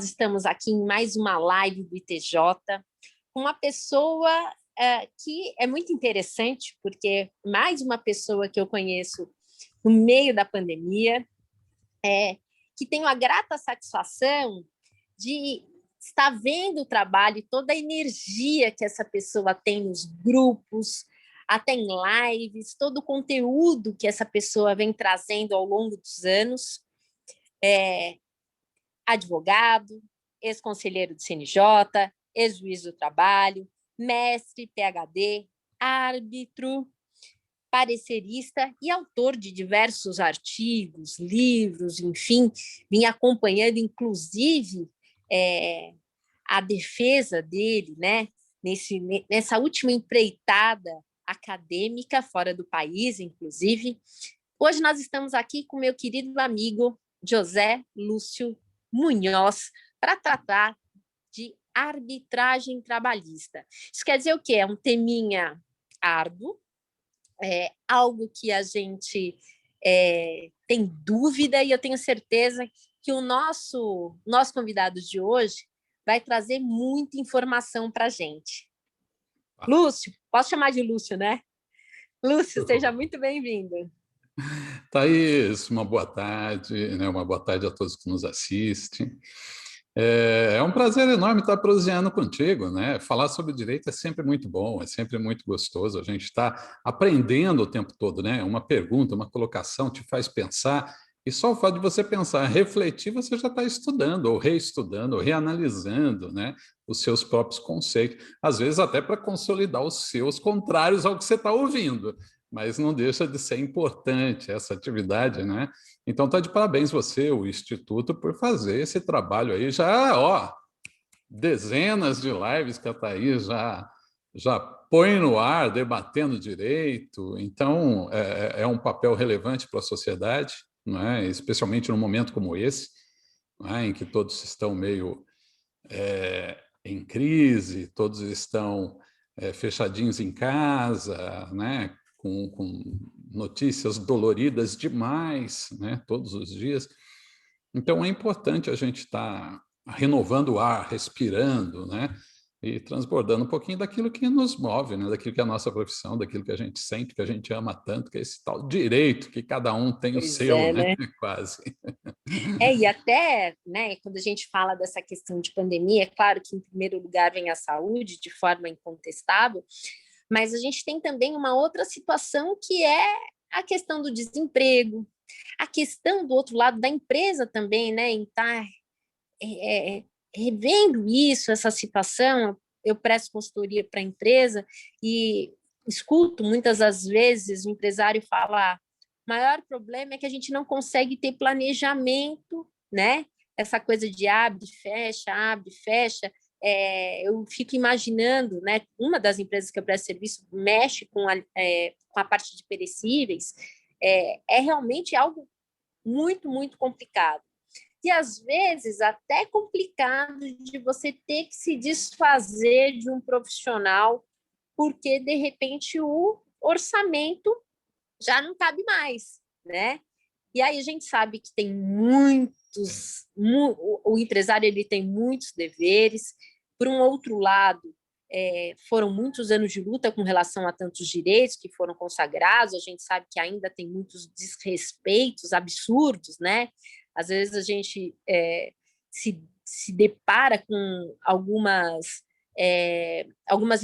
Estamos aqui em mais uma live do ITJ, com uma pessoa que é muito interessante, porque mais uma pessoa que eu conheço no meio da pandemia, que tenho a grata satisfação de estar vendo o trabalho e toda a energia que essa pessoa tem nos grupos, até em lives, todo o conteúdo que essa pessoa vem trazendo ao longo dos anos. Advogado, ex-conselheiro do CNJ, ex-juiz do trabalho, mestre, PhD, árbitro, parecerista e autor de diversos artigos, livros, enfim, vim acompanhando, inclusive, a defesa dele, né, nessa última empreitada acadêmica fora do país, inclusive. Hoje nós estamos aqui com meu querido amigo José Lúcio Munhoz para tratar de arbitragem trabalhista. Isso quer dizer o quê? É um teminha árduo, algo que a gente tem dúvida, e eu tenho certeza que o nosso convidado de hoje vai trazer muita informação para a gente. Lúcio, posso chamar de Lúcio, né? Lúcio, seja muito bem-vindo. Thaís, uma boa tarde, né? Uma boa tarde a todos que nos assistem. É um prazer enorme estar prosseando contigo, né? Falar sobre direito é sempre muito bom, é sempre muito gostoso. A gente está aprendendo o tempo todo, né? Uma pergunta, uma colocação te faz pensar, e só o fato de você pensar, refletir, você já está estudando, ou reestudando, ou reanalisando, né? Os seus próprios conceitos, às vezes até para consolidar os seus contrários ao que você está ouvindo. Mas não deixa de ser importante essa atividade, né? Então, está de parabéns você, o Instituto, por fazer esse trabalho aí. Já, dezenas de lives que a Thaís já põe no ar, debatendo direito. Então, é um papel relevante para a sociedade, não é? Especialmente num momento como esse, não é? Em que todos estão meio em crise, todos estão fechadinhos em casa, né? Com notícias doloridas demais, né? Todos os dias. Então, é importante a gente estar renovando o ar, respirando, né? E transbordando um pouquinho daquilo que nos move, né? Daquilo que é a nossa profissão, daquilo que a gente sente, que a gente ama tanto, que é esse tal direito, que cada um tem o seu, né? Quase. E até, né, quando a gente fala dessa questão de pandemia, é claro que em primeiro lugar vem a saúde, de forma incontestável, mas a gente tem também uma outra situação, que é a questão do desemprego, a questão do outro lado da empresa também, né, em estar revendo isso, essa situação. Eu presto consultoria para a empresa e escuto muitas das vezes o empresário falar: o maior problema é que a gente não consegue ter planejamento, né? Essa coisa de abre, fecha. Eu fico imaginando, né? Uma das empresas que eu presto serviço mexe com a parte de perecíveis. É realmente algo muito, muito complicado. E, às vezes, até complicado de você ter que se desfazer de um profissional, porque, de repente, o orçamento já não cabe mais, né? E aí a gente sabe que tem o empresário ele tem muitos deveres. Por um outro lado, foram muitos anos de luta com relação a tantos direitos que foram consagrados. A gente sabe que ainda tem muitos desrespeitos absurdos, né? Às vezes a gente se depara com algumas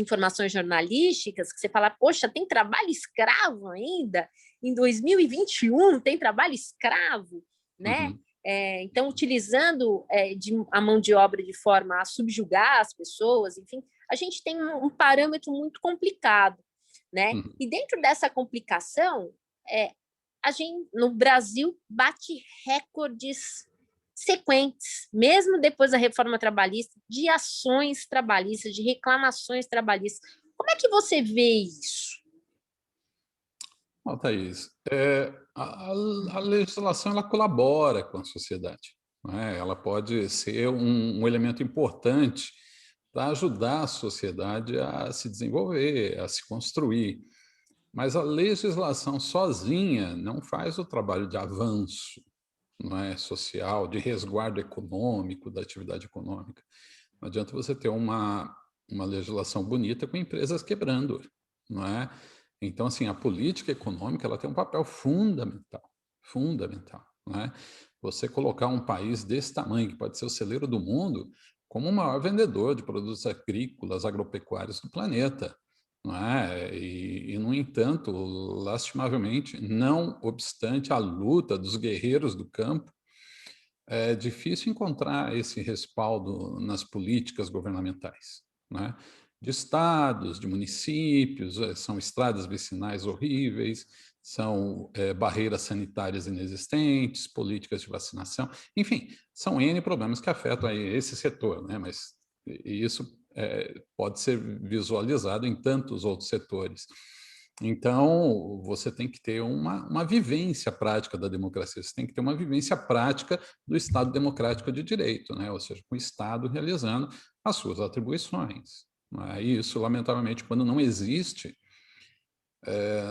informações jornalísticas que você fala: poxa, tem trabalho escravo ainda? Em 2021 tem trabalho escravo, né? Uhum. Então, utilizando a mão de obra de forma a subjugar as pessoas, enfim, a gente tem um parâmetro muito complicado, né? Uhum. E dentro dessa complicação, a gente, no Brasil, bate recordes sequentes, mesmo depois da reforma trabalhista, de ações trabalhistas, de reclamações trabalhistas. Como é que você vê isso? Thaís, a legislação ela colabora com a sociedade, não é? Ela pode ser um elemento importante para ajudar a sociedade a se desenvolver, a se construir. Mas a legislação sozinha não faz o trabalho de avanço, não é, social, de resguardo econômico, da atividade econômica. Não adianta você ter uma legislação bonita com empresas quebrando, não é? Então, assim, a política econômica ela tem um papel fundamental, fundamental, não é? Você colocar um país desse tamanho, que pode ser o celeiro do mundo, como o maior vendedor de produtos agrícolas, agropecuários do planeta, não é? No entanto, lastimavelmente, não obstante a luta dos guerreiros do campo, é difícil encontrar esse respaldo nas políticas governamentais, né? De estados, de municípios, são estradas vicinais horríveis, são barreiras sanitárias inexistentes, políticas de vacinação, enfim, são N problemas que afetam aí esse setor, né? Mas isso pode ser visualizado em tantos outros setores. Então, você tem que ter uma vivência prática da democracia, você tem que ter uma vivência prática do Estado democrático de direito, né? Ou seja, com o Estado realizando as suas atribuições. Né? E isso, lamentavelmente, quando não existe,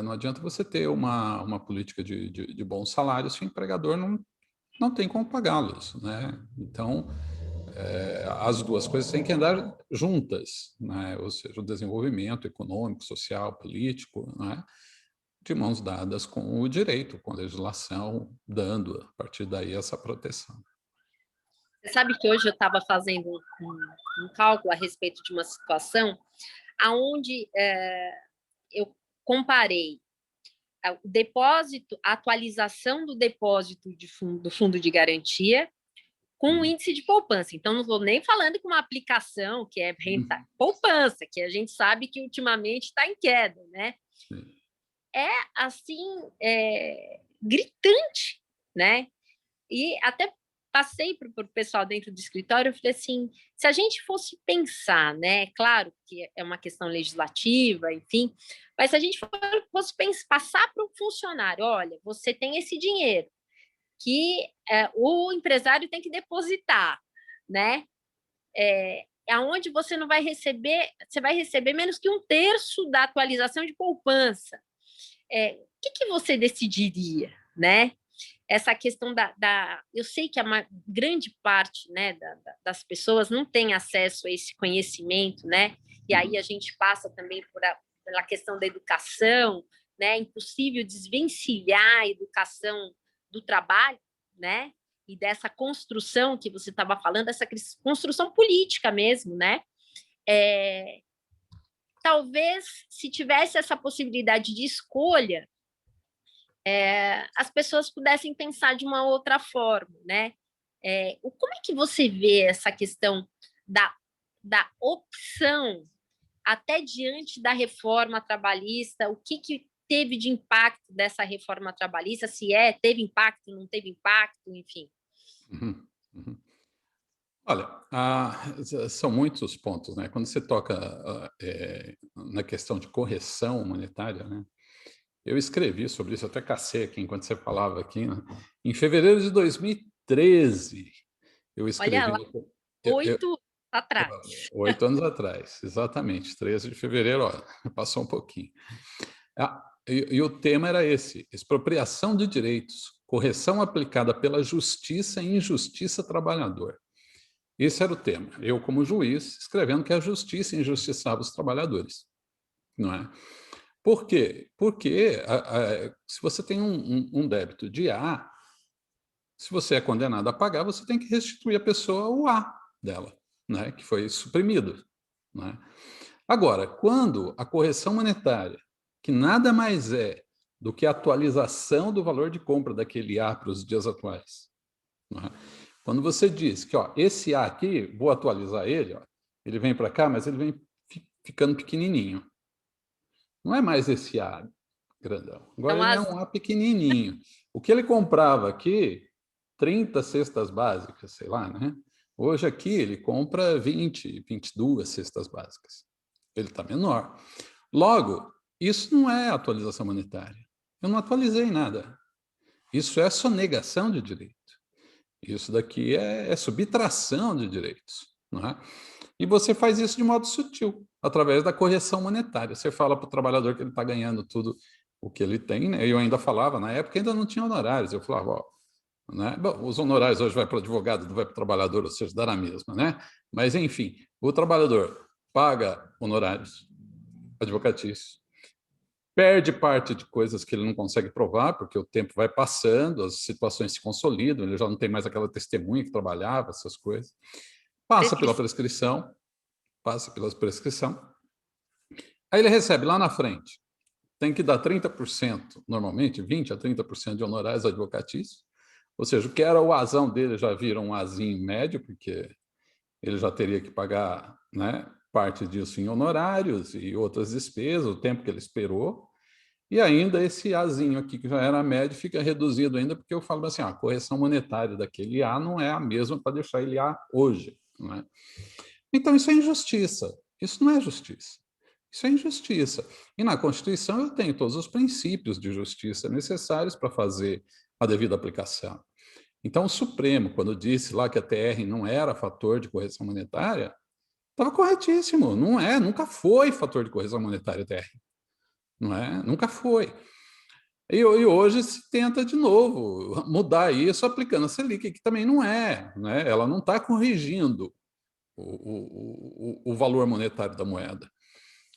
não adianta você ter uma política de bons salários se o empregador não tem como pagá-los. Né? Então, as duas coisas têm que andar juntas, né? Ou seja, o desenvolvimento econômico, social, político, né? De mãos dadas com o direito, com a legislação, dando, a partir daí, essa proteção. Você sabe que hoje eu estava fazendo um cálculo a respeito de uma situação onde eu comparei o depósito, a atualização do depósito do fundo de garantia com o índice de poupança. Então, não estou nem falando com uma aplicação que é poupança, que a gente sabe que ultimamente está em queda, né? É, assim, gritante, né? E até passei para o pessoal dentro do escritório, eu falei assim, se a gente fosse pensar, né? Claro que é uma questão legislativa, enfim, mas se a gente fosse passar para o funcionário, olha, você tem esse dinheiro que o empresário tem que depositar, né? Aonde você não vai receber, você vai receber menos que 1/3 da atualização de poupança. O que você decidiria, né? Essa questão eu sei que a grande parte, né, das pessoas não tem acesso a esse conhecimento, né? E aí a gente passa também pela questão da educação, né? É impossível desvencilhar a educação do trabalho, né? E dessa construção que você estava falando, essa construção política mesmo, né? Talvez, se tivesse essa possibilidade de escolha, as pessoas pudessem pensar de uma outra forma, né? Como é que você vê essa questão da opção até diante da reforma trabalhista? O que teve de impacto dessa reforma trabalhista? Se teve impacto, não teve impacto, enfim. Uhum, uhum. Olha, são muitos pontos, né? Quando você toca na questão de correção monetária, né? Eu escrevi sobre isso, até cacei aqui enquanto você falava aqui, né? Em fevereiro de 2013, eu escrevi... Olha lá, 8 atrás. 8 anos atrás, exatamente, 13 de fevereiro, ó, passou um pouquinho. E o tema era esse, expropriação de direitos, correção aplicada pela justiça e injustiça trabalhador. Esse era o tema. Eu, como juiz, escrevendo que a justiça injustiçava os trabalhadores. Não é? Por quê? Porque se você tem um débito de A, se você é condenado a pagar, você tem que restituir à pessoa o A dela, né? Que foi suprimido. Né? Agora, quando a correção monetária, que nada mais é do que a atualização do valor de compra daquele A para os dias atuais, né? Quando você diz que esse A aqui, vou atualizar ele, ele vem para cá, mas ele vem ficando pequenininho. Não é mais esse A grandão. Agora Então, ele é um A pequenininho. O que ele comprava aqui, 30 cestas básicas, sei lá, né? Hoje aqui ele compra 20, 22 cestas básicas. Ele está menor. Logo, isso não é atualização monetária. Eu não atualizei nada. Isso é sonegação de direito. Isso daqui é subtração de direitos. Não é? E você faz isso de modo sutil, através da correção monetária. Você fala para o trabalhador que ele está ganhando tudo o que ele tem, né? Eu ainda falava, na época ainda não tinha honorários. Eu falava, né? Bom, os honorários hoje vai para o advogado, não vai para o trabalhador, ou seja, dá na mesma, né? Mas, enfim, o trabalhador paga honorários advocatícios, perde parte de coisas que ele não consegue provar, porque o tempo vai passando, as situações se consolidam, ele já não tem mais aquela testemunha que trabalhava, essas coisas. Passa pela prescrição, aí ele recebe lá na frente, tem que dar 30%, normalmente 20% a 30% de honorários advocatícios, ou seja, o que era o azão dele já vira um azinho médio, porque ele já teria que pagar, né, parte disso em honorários e outras despesas, o tempo que ele esperou, e ainda esse Azinho aqui, que já era médio, fica reduzido ainda, porque eu falo assim, a correção monetária daquele A não é a mesma para deixar ele A hoje. Não é? Então, isso é injustiça. Isso não é justiça. Isso é injustiça. E na Constituição eu tenho todos os princípios de justiça necessários para fazer a devida aplicação. Então, o Supremo, quando disse lá que a TR não era fator de correção monetária, estava corretíssimo. Não é, nunca foi fator de correção monetária a TR. Não é? Nunca foi. E hoje se tenta de novo mudar isso aplicando a Selic, que também não é, né? Ela não está corrigindo o valor monetário da moeda.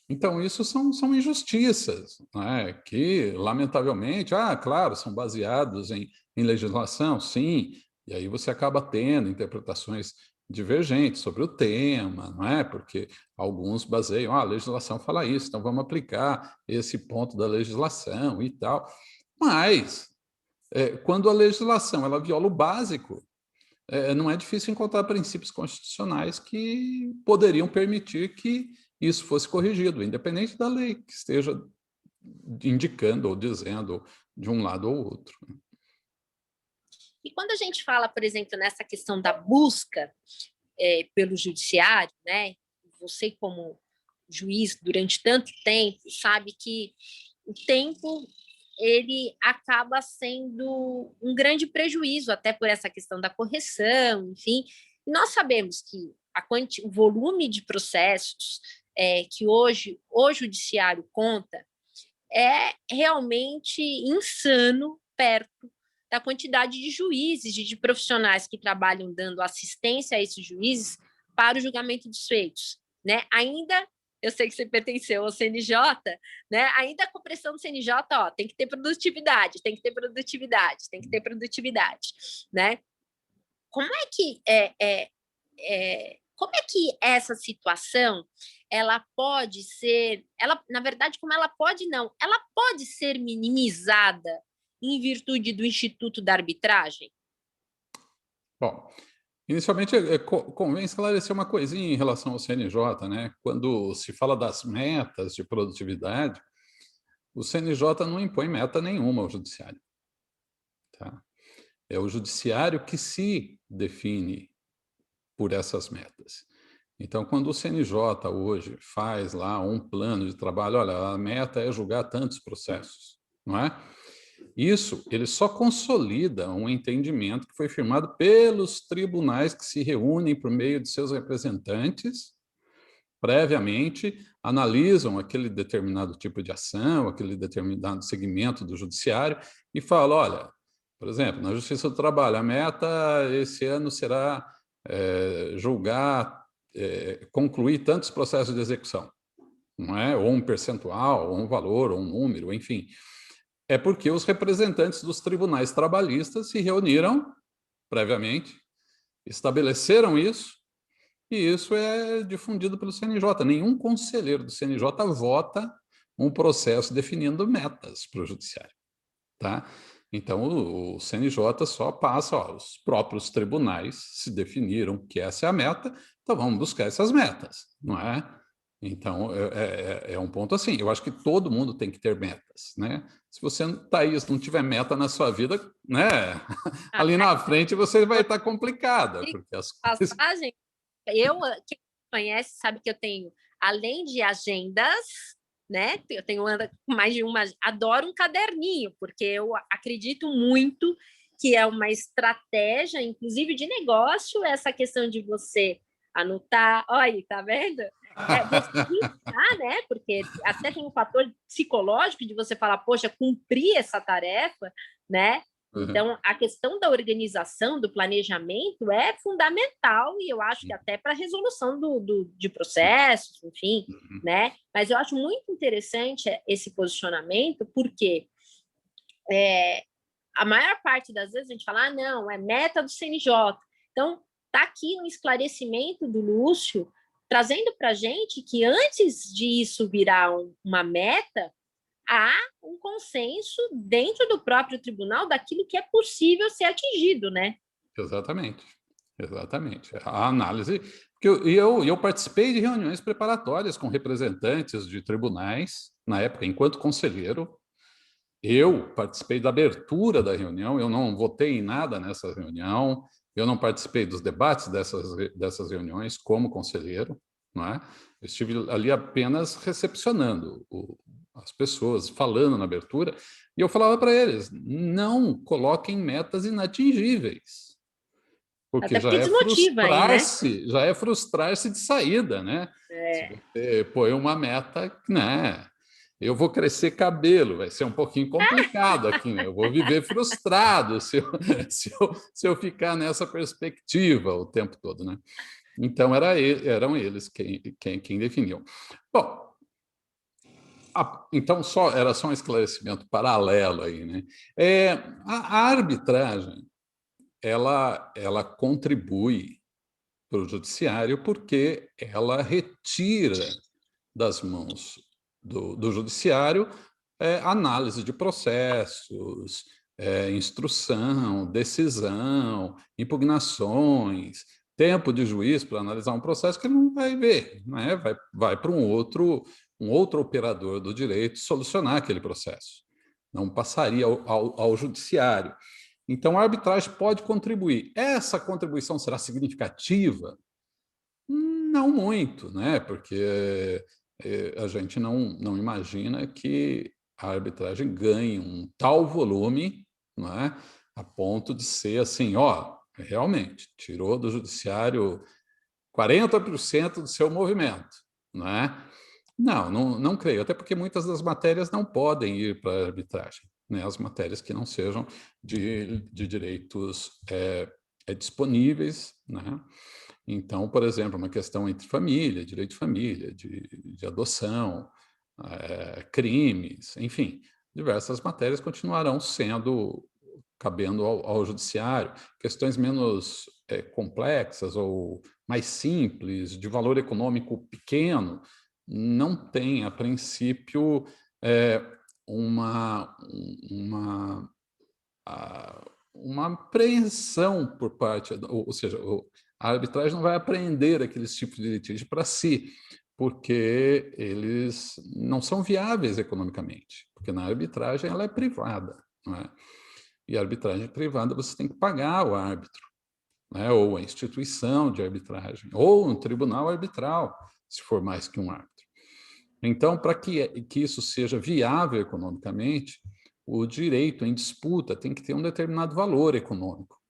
Então, isso são injustiças, né? Que, lamentavelmente, claro, são baseados em legislação, sim, e aí você acaba tendo interpretações divergentes sobre o tema, não é? Porque alguns baseiam, a legislação fala isso, então vamos aplicar esse ponto da legislação e tal. Mas, quando a legislação ela viola o básico, não é difícil encontrar princípios constitucionais que poderiam permitir que isso fosse corrigido, independente da lei que esteja indicando ou dizendo de um lado ou outro. E quando a gente fala, por exemplo, nessa questão da busca pelo judiciário, né? Você, como juiz durante tanto tempo, sabe que o tempo ele acaba sendo um grande prejuízo, até por essa questão da correção, enfim. E nós sabemos que o volume de processos que hoje o judiciário conta é realmente insano perto da quantidade de juízes e de profissionais que trabalham dando assistência a esses juízes para o julgamento dos feitos, né? Ainda, eu sei que você pertenceu ao CNJ, né? Ainda com a pressão do CNJ, tem que ter produtividade, tem que ter produtividade, tem que ter produtividade, né? Como é que como é que essa situação ela pode ser, na verdade, como ela pode não, ela pode ser minimizada em virtude do Instituto da Arbitragem? Bom, inicialmente convém esclarecer uma coisinha em relação ao CNJ, né? Quando se fala das metas de produtividade, o CNJ não impõe meta nenhuma ao judiciário. Tá? É o judiciário que se define por essas metas. Então, quando o CNJ hoje faz lá um plano de trabalho, olha, a meta é julgar tantos processos, não é? Isso, ele só consolida um entendimento que foi firmado pelos tribunais que se reúnem por meio de seus representantes, previamente, analisam aquele determinado tipo de ação, aquele determinado segmento do judiciário e falam, olha, por exemplo, na Justiça do Trabalho, a meta esse ano será julgar, concluir tantos processos de execução, não é? Ou um percentual, ou um valor, ou um número, enfim. É porque os representantes dos tribunais trabalhistas se reuniram previamente, estabeleceram isso, e isso é difundido pelo CNJ. Nenhum conselheiro do CNJ vota um processo definindo metas para o judiciário. Tá? Então, o CNJ só passa, os próprios tribunais se definiram que essa é a meta, então vamos buscar essas metas, não é? Então, é um ponto assim, eu acho que todo mundo tem que ter metas, né? Se você, Thaís, não tiver meta na sua vida, né? Ali na frente você vai estar complicada, porque as coisas... Passagem, quem me conhece sabe que eu tenho, além de agendas, né? Eu tenho mais de uma, adoro um caderninho, porque eu acredito muito que é uma estratégia, inclusive de negócio, essa questão de você anotar, olha, tá vendo? Você pensar, né? Porque até tem um fator psicológico de você falar, poxa, cumprir essa tarefa, né? Então, a questão da organização, do planejamento é fundamental e eu acho que até para a resolução de processos, enfim, né? Mas eu acho muito interessante esse posicionamento, porque a maior parte das vezes a gente fala, não, é meta do CNJ. Então, está aqui um esclarecimento do Lúcio, trazendo para a gente que antes disso virar uma meta, há um consenso dentro do próprio tribunal daquilo que é possível ser atingido, né? Exatamente, exatamente. A análise... Eu participei de reuniões preparatórias com representantes de tribunais, na época, enquanto conselheiro. Eu participei da abertura da reunião, eu não votei em nada nessa reunião, eu não participei dos debates dessas reuniões como conselheiro, não é? Eu estive ali apenas recepcionando as pessoas, falando na abertura, e eu falava para eles, não coloquem metas inatingíveis, porque Até porque desmotiva aí, né? já é frustrar-se de saída, né? Se você põe uma meta, né? Eu vou crescer cabelo, vai ser um pouquinho complicado aqui, né? Eu vou viver frustrado se eu ficar nessa perspectiva o tempo todo, né? Então, eram eles quem definiam. Bom, então era só um esclarecimento paralelo aí, né? A arbitragem, ela contribui para o judiciário porque ela retira das mãos do judiciário análise de processos, instrução, decisão, impugnações, tempo de juiz para analisar um processo que ele não vai ver, né? Vai para um outro operador do direito solucionar aquele processo. Não passaria ao judiciário. Então, a arbitragem pode contribuir. Essa contribuição será significativa? Não muito, né? Porque a gente não imagina que a arbitragem ganhe um tal volume, não é? A ponto de ser assim, ó, realmente, tirou do judiciário 40% do seu movimento, não é? Não creio, até porque muitas das matérias não podem ir para a arbitragem, né? As matérias que não sejam de direitos disponíveis, né? Então, por exemplo, uma questão entre família, direito de família, de adoção, crimes, enfim, diversas matérias continuarão cabendo ao judiciário. Questões menos complexas ou mais simples, de valor econômico pequeno, não tem, a princípio, uma apreensão por parte, ou seja, a arbitragem não vai apreender aqueles tipos de litígio para si, porque eles não são viáveis economicamente, porque na arbitragem ela é privada, não é? E a arbitragem privada você tem que pagar o árbitro, né? Ou a instituição de arbitragem, ou um tribunal arbitral, se for mais que um árbitro. Então, para que isso seja viável economicamente, o direito em disputa tem que ter um determinado valor econômico,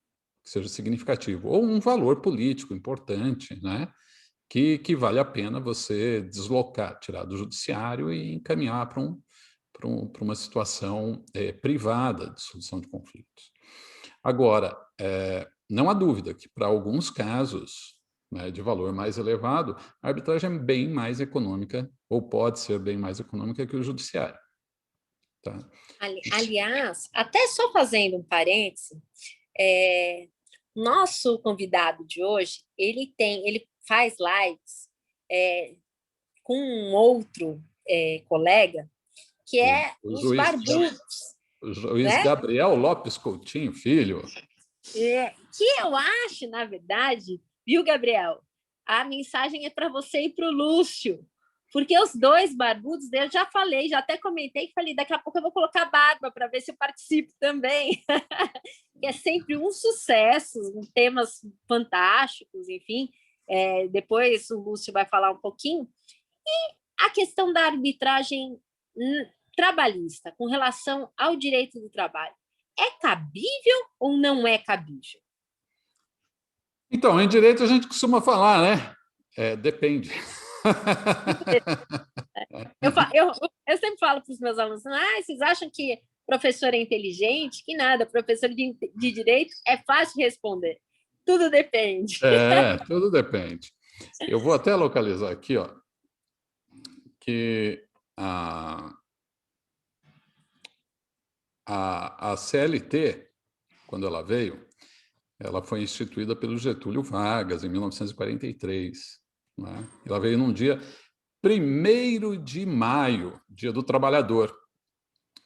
que seja significativo, ou um valor político importante, né? Que vale a pena você deslocar, tirar do judiciário e encaminhar para uma situação privada de solução de conflitos. Agora, não há dúvida que para alguns casos, né, de valor mais elevado, a arbitragem é bem mais econômica, ou pode ser bem mais econômica que o judiciário. Tá? Aliás, até só fazendo um parêntese, nosso convidado de hoje, ele faz lives com um outro colega, que é os barbudos. O juiz, né? Gabriel Lopes Coutinho, filho. Que eu acho, na verdade, viu, Gabriel? A mensagem é para você e para o Lúcio, porque os dois barbudos, eu já falei, já até comentei, que falei, daqui a pouco eu vou colocar barba para ver se eu participo também. Que é sempre um sucesso, temas fantásticos, enfim. Depois o Lúcio vai falar um pouquinho. E a questão da arbitragem trabalhista com relação ao direito do trabalho. É cabível ou não é cabível? Então, em direito a gente costuma falar, né? Depende. Eu sempre falo para os meus alunos, vocês acham que professor é inteligente, que nada, professor de direito é fácil de responder. Tudo depende. Tudo depende. Eu vou até localizar aqui, ó, que a CLT, quando ela veio, ela foi instituída pelo Getúlio Vargas, em 1943. Né? Ela veio num dia 1º de maio, Dia do Trabalhador.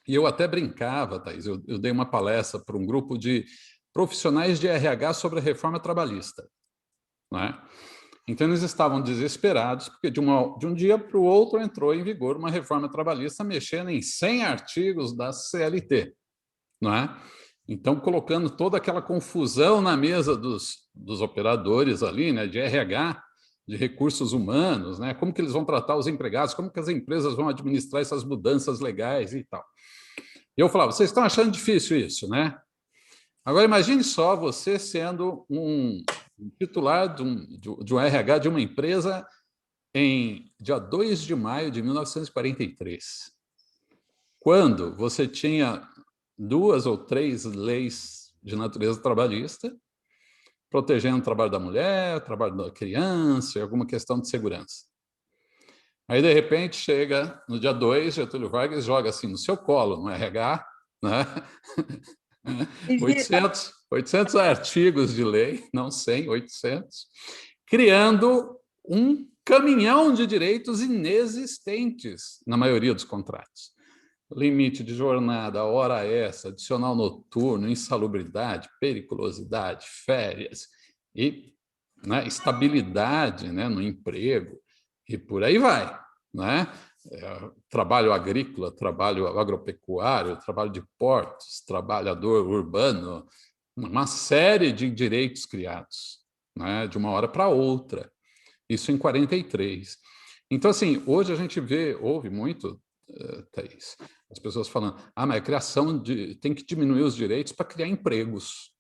E eu até brincava, Thaís, eu dei uma palestra para um grupo de profissionais de RH sobre a reforma trabalhista. Né? Então, eles estavam desesperados, porque de um dia para o outro entrou em vigor uma reforma trabalhista mexendo em 100 artigos da CLT. Não é? Então, colocando toda aquela confusão na mesa dos operadores ali, né, de RH, de recursos humanos, né, como que eles vão tratar os empregados, como que as empresas vão administrar essas mudanças legais e tal. E eu falava, vocês estão achando difícil isso, né? Agora, imagine só você sendo um titular de um RH de uma empresa em dia 2 de maio de 1943, quando você tinha 2 ou 3 leis de natureza trabalhista, protegendo o trabalho da mulher, o trabalho da criança e alguma questão de segurança. Aí, de repente, chega no dia 2, Getúlio Vargas joga assim no seu colo, no RH, né? 800 artigos de lei, não 100, 800, criando um caminhão de direitos inexistentes na maioria dos contratos. Limite de jornada, hora extra, adicional noturno, insalubridade, periculosidade, férias e, né, estabilidade, né, no emprego e por aí vai. Né? Trabalho agrícola, trabalho agropecuário, trabalho de portos, trabalhador urbano, uma série de direitos criados, né, de uma hora para outra. Isso em 43. Então, assim, hoje a gente ouve muito, Thaís, as pessoas falando, mas a criação tem que diminuir os direitos para criar empregos,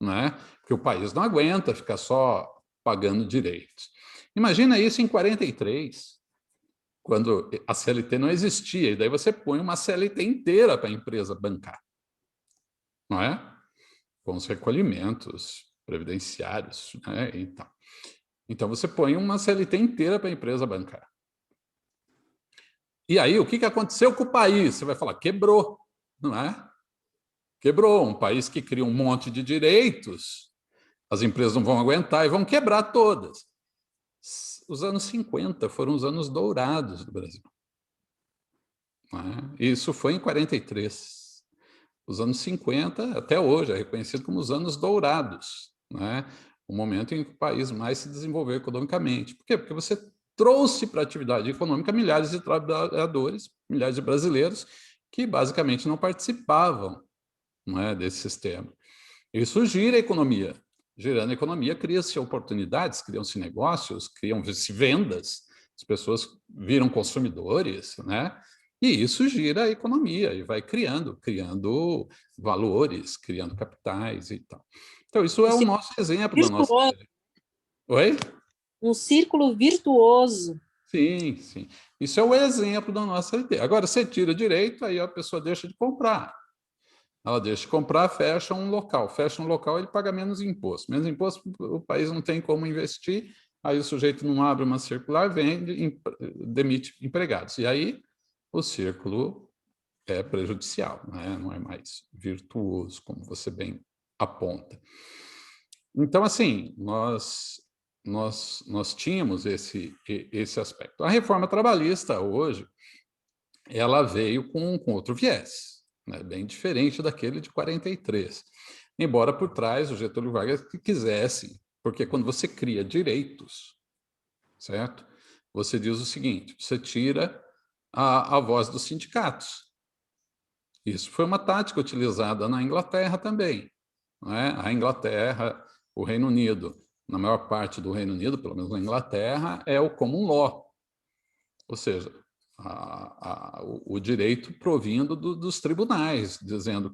né? Porque o país não aguenta ficar só pagando direitos. Imagina isso em 43, quando a CLT não existia, e daí você põe uma CLT inteira para a empresa bancar, não é? Com os recolhimentos previdenciários, né? Então, você põe uma CLT inteira para a empresa bancar. E aí, o que aconteceu com o país? Você vai falar, quebrou, não é? Quebrou. Um país que cria um monte de direitos, as empresas não vão aguentar e vão quebrar todas. Os anos 50 foram os anos dourados do Brasil. Isso foi em 43. Os anos 50, até hoje, é reconhecido como os anos dourados. Né? O momento em que o país mais se desenvolveu economicamente. Por quê? Porque você trouxe para a atividade econômica milhares de trabalhadores, milhares de brasileiros, que basicamente não participavam, não é, desse sistema. Isso gira a economia. Girando a economia, cria-se oportunidades, criam-se negócios, criam-se vendas, as pessoas viram consumidores, né? E isso gira a economia e vai criando valores, criando capitais e tal. Então, isso é o nosso exemplo da nossa... Oi? Um círculo virtuoso. Sim, sim. Isso é o exemplo da nossa ideia. Agora, você tira direito, aí a pessoa deixa de comprar. Ela deixa de comprar, fecha um local. Fecha um local, ele paga menos imposto. Menos imposto, o país não tem como investir, aí o sujeito não abre uma circular, vende, demite empregados. E aí o círculo é prejudicial, né? Não é mais virtuoso, como você bem aponta. Então, assim, nós tínhamos esse aspecto. A reforma trabalhista, hoje, ela veio com outro viés, né? Bem diferente daquele de 43. Embora por trás o Getúlio Vargas quisesse, porque quando você cria direitos, certo? Você diz o seguinte, você tira a voz dos sindicatos. Isso foi uma tática utilizada na Inglaterra também. Não é? A Inglaterra, o Reino Unido, na maior parte do Reino Unido, pelo menos na Inglaterra, é o common law. Ou seja, o direito provindo dos tribunais, dizendo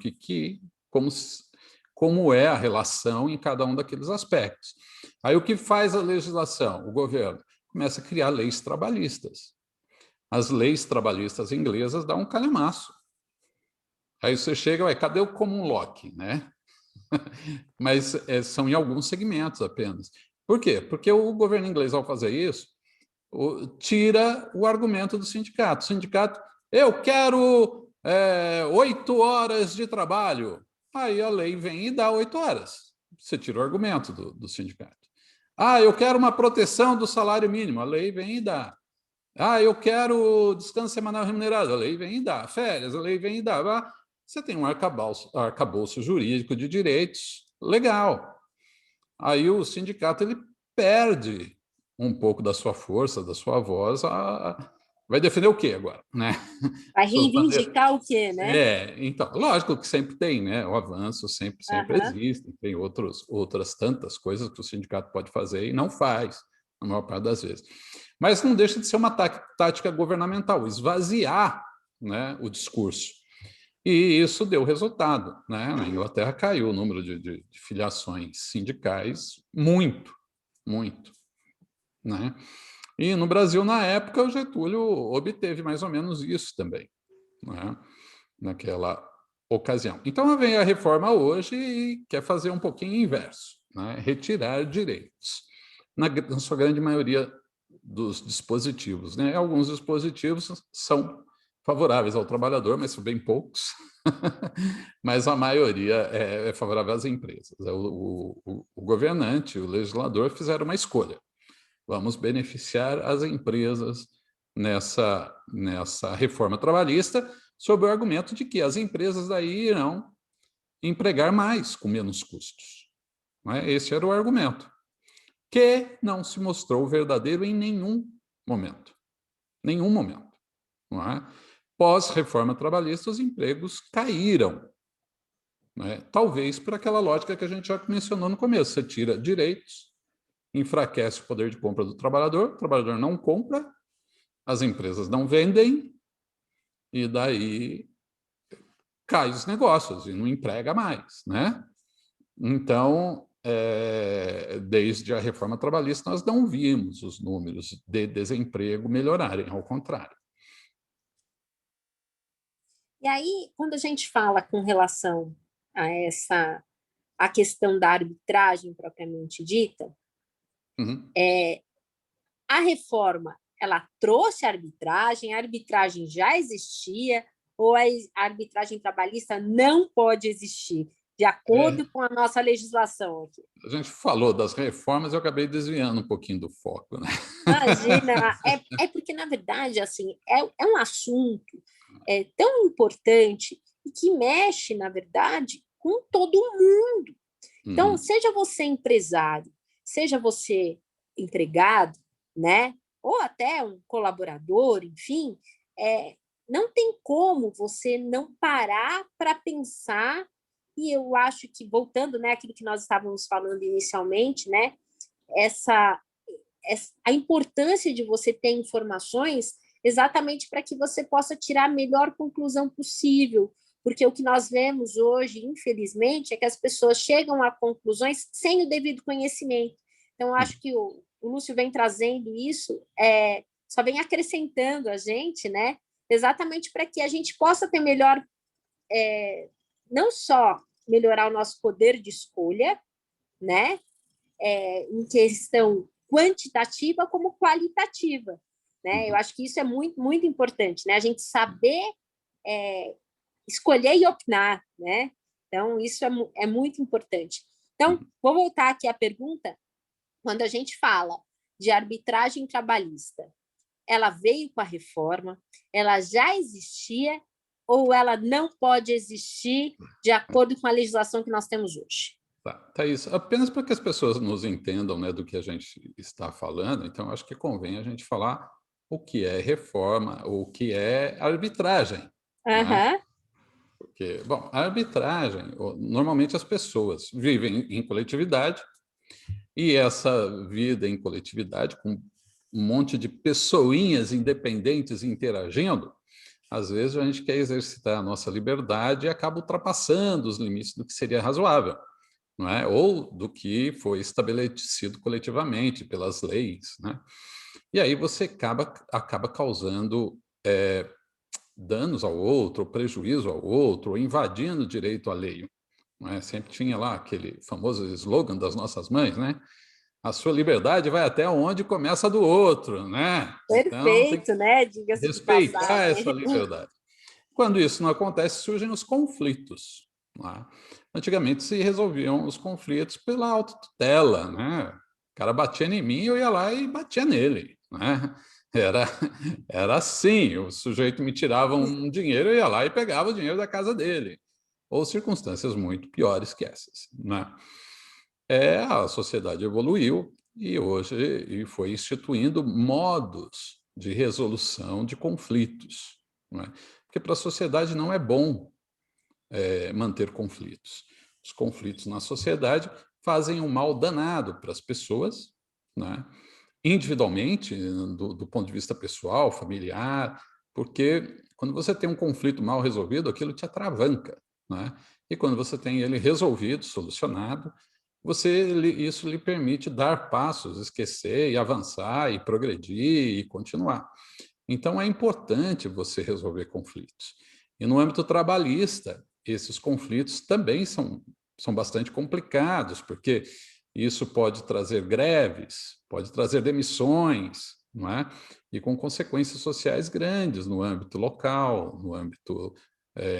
como é a relação em cada um daqueles aspectos. Aí o que faz a legislação? O governo começa a criar leis trabalhistas. As leis trabalhistas inglesas dão um calhamaço. Aí você chega, ué, cadê o common lock, né? Mas são em alguns segmentos apenas. Por quê? Porque o governo inglês, ao fazer isso, tira o argumento do sindicato. O sindicato, eu quero 8 horas de trabalho. Aí a lei vem e dá 8 horas. Você tira o argumento do sindicato. Ah, eu quero uma proteção do salário mínimo. A lei vem e dá. Ah, eu quero descanso semanal remunerado. A lei vem e dá. Férias, a lei vem e dá. Você tem um arcabouço jurídico de direitos legal. Aí o sindicato ele perde um pouco da sua força, da sua voz. Vai defender o quê agora, né? Vai reivindicar o quê, né? Então, lógico que sempre tem, né? O avanço sempre Aham. existe. Tem outras tantas coisas que o sindicato pode fazer e não faz, na maior parte das vezes. Mas não deixa de ser uma tática governamental, esvaziar, né, o discurso. E isso deu resultado, né? Na Inglaterra caiu o número de filiações sindicais muito, muito, né? E no Brasil, na época, o Getúlio obteve mais ou menos isso também, né? Naquela ocasião. Então, vem a reforma hoje e quer fazer um pouquinho inverso, né? Retirar direitos, na sua grande maioria dos dispositivos, né? Alguns dispositivos são favoráveis ao trabalhador, mas são bem poucos, mas a maioria é favorável às empresas. O governante, o legislador fizeram uma escolha. Vamos beneficiar as empresas nessa reforma trabalhista, sob o argumento de que as empresas daí irão empregar mais com menos custos. Não é? Esse era o argumento, que não se mostrou verdadeiro em nenhum momento. Nenhum momento. Não é? Pós-reforma trabalhista, os empregos caíram. Não é? Talvez por aquela lógica que a gente já mencionou no começo. Você tira direitos, enfraquece o poder de compra do o trabalhador não compra, as empresas não vendem, e daí cai os negócios e não emprega mais, né? Então, desde a reforma trabalhista, nós não vimos os números de desemprego melhorarem, ao contrário. E aí, quando a gente fala com relação a questão da arbitragem propriamente dita, Uhum. a reforma ela trouxe a arbitragem já existia, ou a arbitragem trabalhista não pode existir, de acordo com a nossa legislação aqui. A gente falou das reformas, eu acabei desviando um pouquinho do foco, né? Imagina, é porque, na verdade, assim, é um assunto tão importante e que mexe, na verdade, com todo mundo. Então, Uhum. seja você empresário, seja você empregado, né? Ou até um colaborador, enfim, não tem como você não parar para pensar, e eu acho que, voltando, né, aquilo que nós estávamos falando inicialmente, né, a importância de você ter informações exatamente para que você possa tirar a melhor conclusão possível, porque o que nós vemos hoje, infelizmente, é que as pessoas chegam a conclusões sem o devido conhecimento. Então, eu acho que o Lúcio vem trazendo isso, só vem acrescentando a gente, né? Exatamente para que a gente possa ter melhor, não só melhorar o nosso poder de escolha, né? Em questão quantitativa como qualitativa, né? Eu acho que isso é muito, muito importante, né? A gente saber escolher e opinar, né? Então, isso é muito importante. Então, vou voltar aqui à pergunta. Quando a gente fala de arbitragem trabalhista, ela veio com a reforma, ela já existia ou ela não pode existir de acordo com a legislação que nós temos hoje? Tá isso. Apenas para que as pessoas nos entendam, né, do que a gente está falando, então acho que convém a gente falar o que é reforma, o que é arbitragem, né? Uhum. Porque, bom, a arbitragem, normalmente as pessoas vivem em coletividade e essa vida em coletividade, com um monte de pessoinhas independentes interagindo, às vezes a gente quer exercitar a nossa liberdade e acaba ultrapassando os limites do que seria razoável, não é? Ou do que foi estabelecido coletivamente pelas leis, né? E aí você acaba causando danos ao outro, ou prejuízo ao outro, ou invadindo o direito alheio. Não é? Sempre tinha lá aquele famoso slogan das nossas mães, né? A sua liberdade vai até onde começa a do outro, né? Então, tem que Perfeito, né? Diga-se de respeitar essa passagem. liberdade. Quando isso não acontece, surgem os conflitos. Não é? Antigamente se resolviam os conflitos pela autotutela, né? O cara batia em mim, eu ia lá e batia nele, né? Era, era assim, o sujeito me tirava um dinheiro, eu ia lá e pegava o dinheiro da casa dele. Ou circunstâncias muito piores que essas, né? A sociedade evoluiu e hoje e foi instituindo modos de resolução de conflitos, não é? Porque para a sociedade não é bom manter conflitos. Os conflitos na sociedade fazem um mal danado para as pessoas, né? Individualmente, do ponto de vista pessoal, familiar, porque quando você tem um conflito mal resolvido, aquilo te atravanca, né? E quando você tem ele resolvido, solucionado, isso lhe permite dar passos, esquecer e avançar e progredir e continuar. Então é importante você resolver conflitos. E no âmbito trabalhista, esses conflitos também são bastante complicados, porque isso pode trazer greves, pode trazer demissões, não é? E com consequências sociais grandes no âmbito local, no âmbito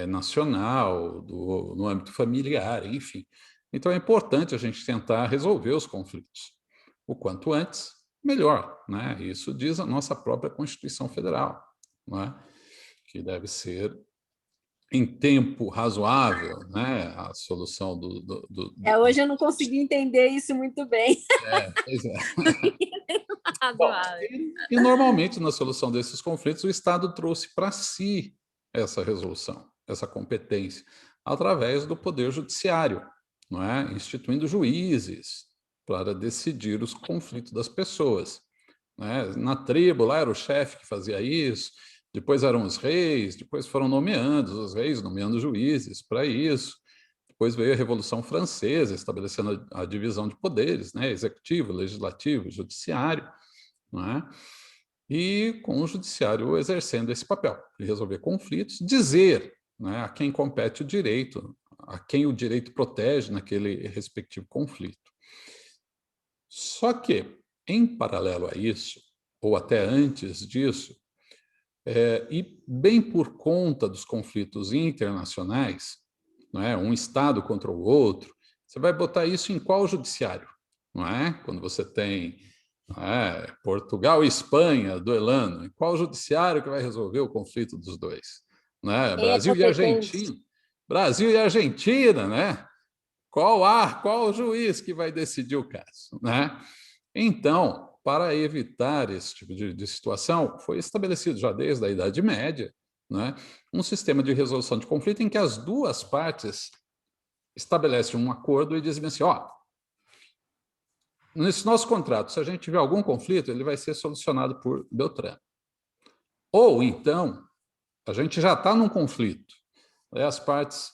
nacional, no âmbito familiar, enfim. Então é importante a gente tentar resolver os conflitos o quanto antes, melhor, né? Isso diz a nossa própria Constituição Federal, não é? Que deve ser em tempo razoável, né? A solução Hoje eu não consegui entender isso muito bem. Pois é. Bom, Razoável. e normalmente na solução desses conflitos o Estado trouxe para si essa resolução, essa competência, através do Poder Judiciário, não é? Instituindo juízes para decidir os conflitos das pessoas. Né? Na tribo, lá era o chefe que fazia isso, depois eram os reis, depois foram nomeando os reis, nomeando juízes para isso. Depois veio a Revolução Francesa, estabelecendo a divisão de poderes, né? Executivo, legislativo, judiciário, não é? E com o judiciário exercendo esse papel de resolver conflitos, dizer, né, a quem compete o direito, a quem o direito protege naquele respectivo conflito. Só que, em paralelo a isso, ou até antes disso, e bem por conta dos conflitos internacionais, não é? Um Estado contra o outro, você vai botar isso em qual judiciário? Não é? Quando você tem Portugal e Espanha duelando, em qual judiciário que vai resolver o conflito dos dois? Não é? Quem é Brasil e competente? Argentina. Brasil e Argentina, né? Qual o juiz que vai decidir o caso, né? Então, para evitar esse tipo de situação, foi estabelecido já desde a Idade Média, né, um sistema de resolução de conflito em que as duas partes estabelecem um acordo e dizem assim, ó, nesse nosso contrato, se a gente tiver algum conflito, ele vai ser solucionado por Beltrano. Ou então, a gente já está num conflito, aí as partes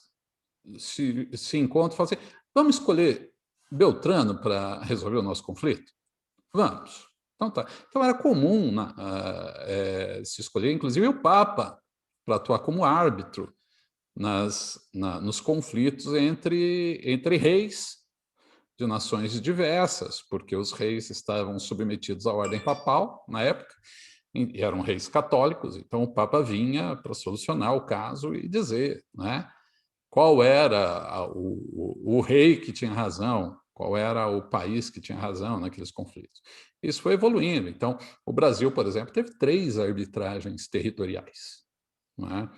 se encontram e falam assim, vamos escolher Beltrano para resolver o nosso conflito? Vamos. Então tá. Então era comum se escolher, inclusive, o Papa para atuar como árbitro nos conflitos entre reis de nações diversas, porque os reis estavam submetidos à ordem papal na época, e eram reis católicos, então o Papa vinha para solucionar o caso e dizer, né, qual era o rei que tinha razão, qual era o país que tinha razão naqueles conflitos. Isso foi evoluindo. Então, o Brasil, por exemplo, teve 3 arbitragens territoriais. Não é?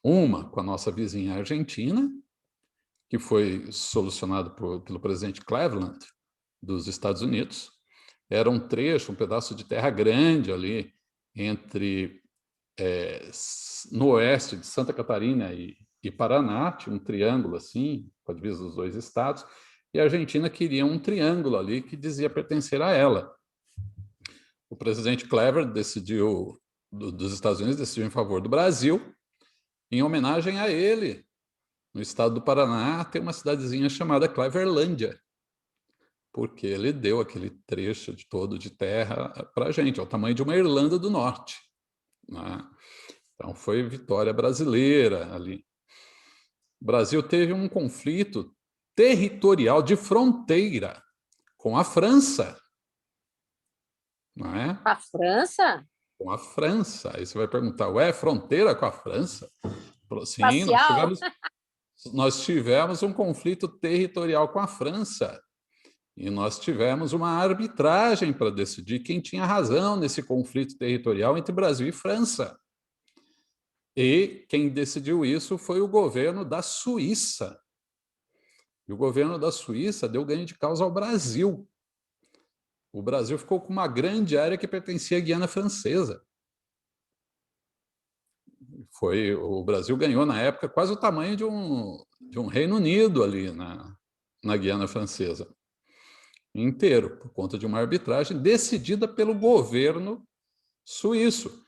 Uma com a nossa vizinha Argentina, que foi solucionado pelo presidente Cleveland, dos Estados Unidos. Era um trecho, um pedaço de terra grande ali, no oeste de Santa Catarina e Paraná, tinha um triângulo assim, com a divisa dos 2 estados, e a Argentina queria um triângulo ali que dizia pertencer a ela. O presidente Cleveland dos Estados Unidos decidiu em favor do Brasil, em homenagem a ele. No estado do Paraná tem uma cidadezinha chamada Cleverlândia, porque ele deu aquele trecho todo de terra para a gente, ao tamanho de uma Irlanda do Norte. Né? Então, foi vitória brasileira ali. O Brasil teve um conflito territorial de fronteira com a França, não é? A França? Com a França. Aí você vai perguntar, ué, fronteira com a França? Sim, Espacial? nós tivemos um conflito territorial com a França. E nós tivemos uma arbitragem para decidir quem tinha razão nesse conflito territorial entre Brasil e França. E quem decidiu isso foi o governo da Suíça. E o governo da Suíça deu ganho de causa ao Brasil. O Brasil ficou com uma grande área que pertencia à Guiana Francesa. O Brasil ganhou, na época, quase o tamanho de um Reino Unido ali na Guiana Francesa. Inteiro, por conta de uma arbitragem decidida pelo governo suíço,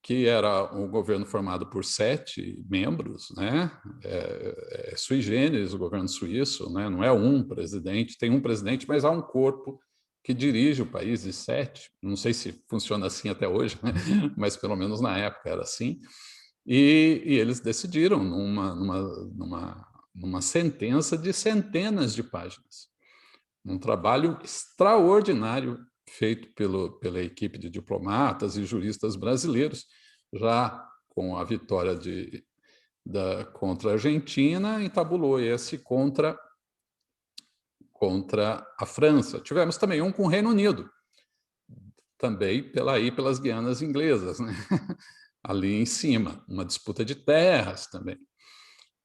que era um governo formado por 7 membros, né? Sui generis o governo suíço, né? Não é um presidente, tem um presidente, mas há um corpo que dirige o país de 7. Não sei se funciona assim até hoje, né? Mas pelo menos na época era assim. E eles decidiram numa sentença de centenas de páginas. Um trabalho extraordinário feito pela equipe de diplomatas e juristas brasileiros, já com a vitória contra a Argentina, entabulou esse contra a França. Tivemos também um com o Reino Unido, também pelas Guianas Inglesas, né? Ali em cima, uma disputa de terras também.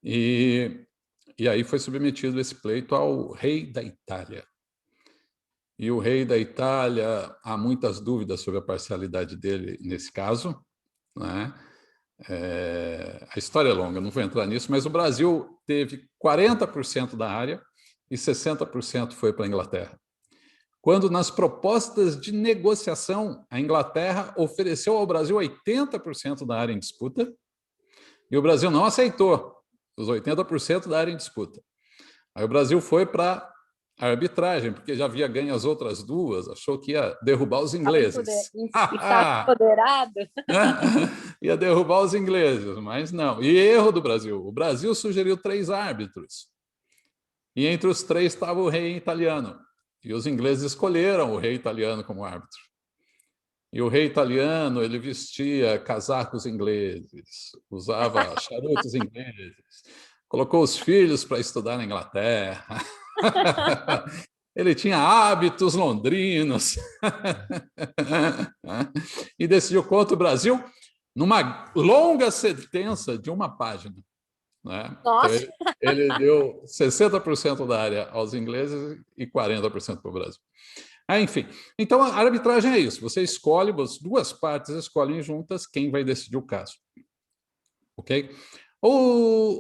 E aí foi submetido esse pleito ao rei da Itália. E o rei da Itália, há muitas dúvidas sobre a parcialidade dele nesse caso, né? A história é longa, não vou entrar nisso, mas o Brasil teve 40% da área e 60% foi para a Inglaterra. Quando, nas propostas de negociação, a Inglaterra ofereceu ao Brasil 80% da área em disputa e o Brasil não aceitou os 80% da área em disputa. Aí o Brasil foi para a arbitragem, porque já havia ganho as outras duas, achou que ia derrubar os ingleses. Estava empoderado. Ia derrubar os ingleses, mas não. E erro do Brasil. O Brasil sugeriu 3 árbitros. E entre os 3 estava o rei italiano. E os ingleses escolheram o rei italiano como árbitro. E o rei italiano, ele vestia casacos ingleses, usava charutos ingleses, colocou os filhos para estudar na Inglaterra. Ele tinha hábitos londrinos. E decidiu contra o Brasil numa longa sentença de uma página. Né? Nossa! Então, ele deu 60% da área aos ingleses e 40% para o Brasil. Enfim, então a arbitragem é isso. Você escolhe, as 2 partes escolhem juntas quem vai decidir o caso. Ok?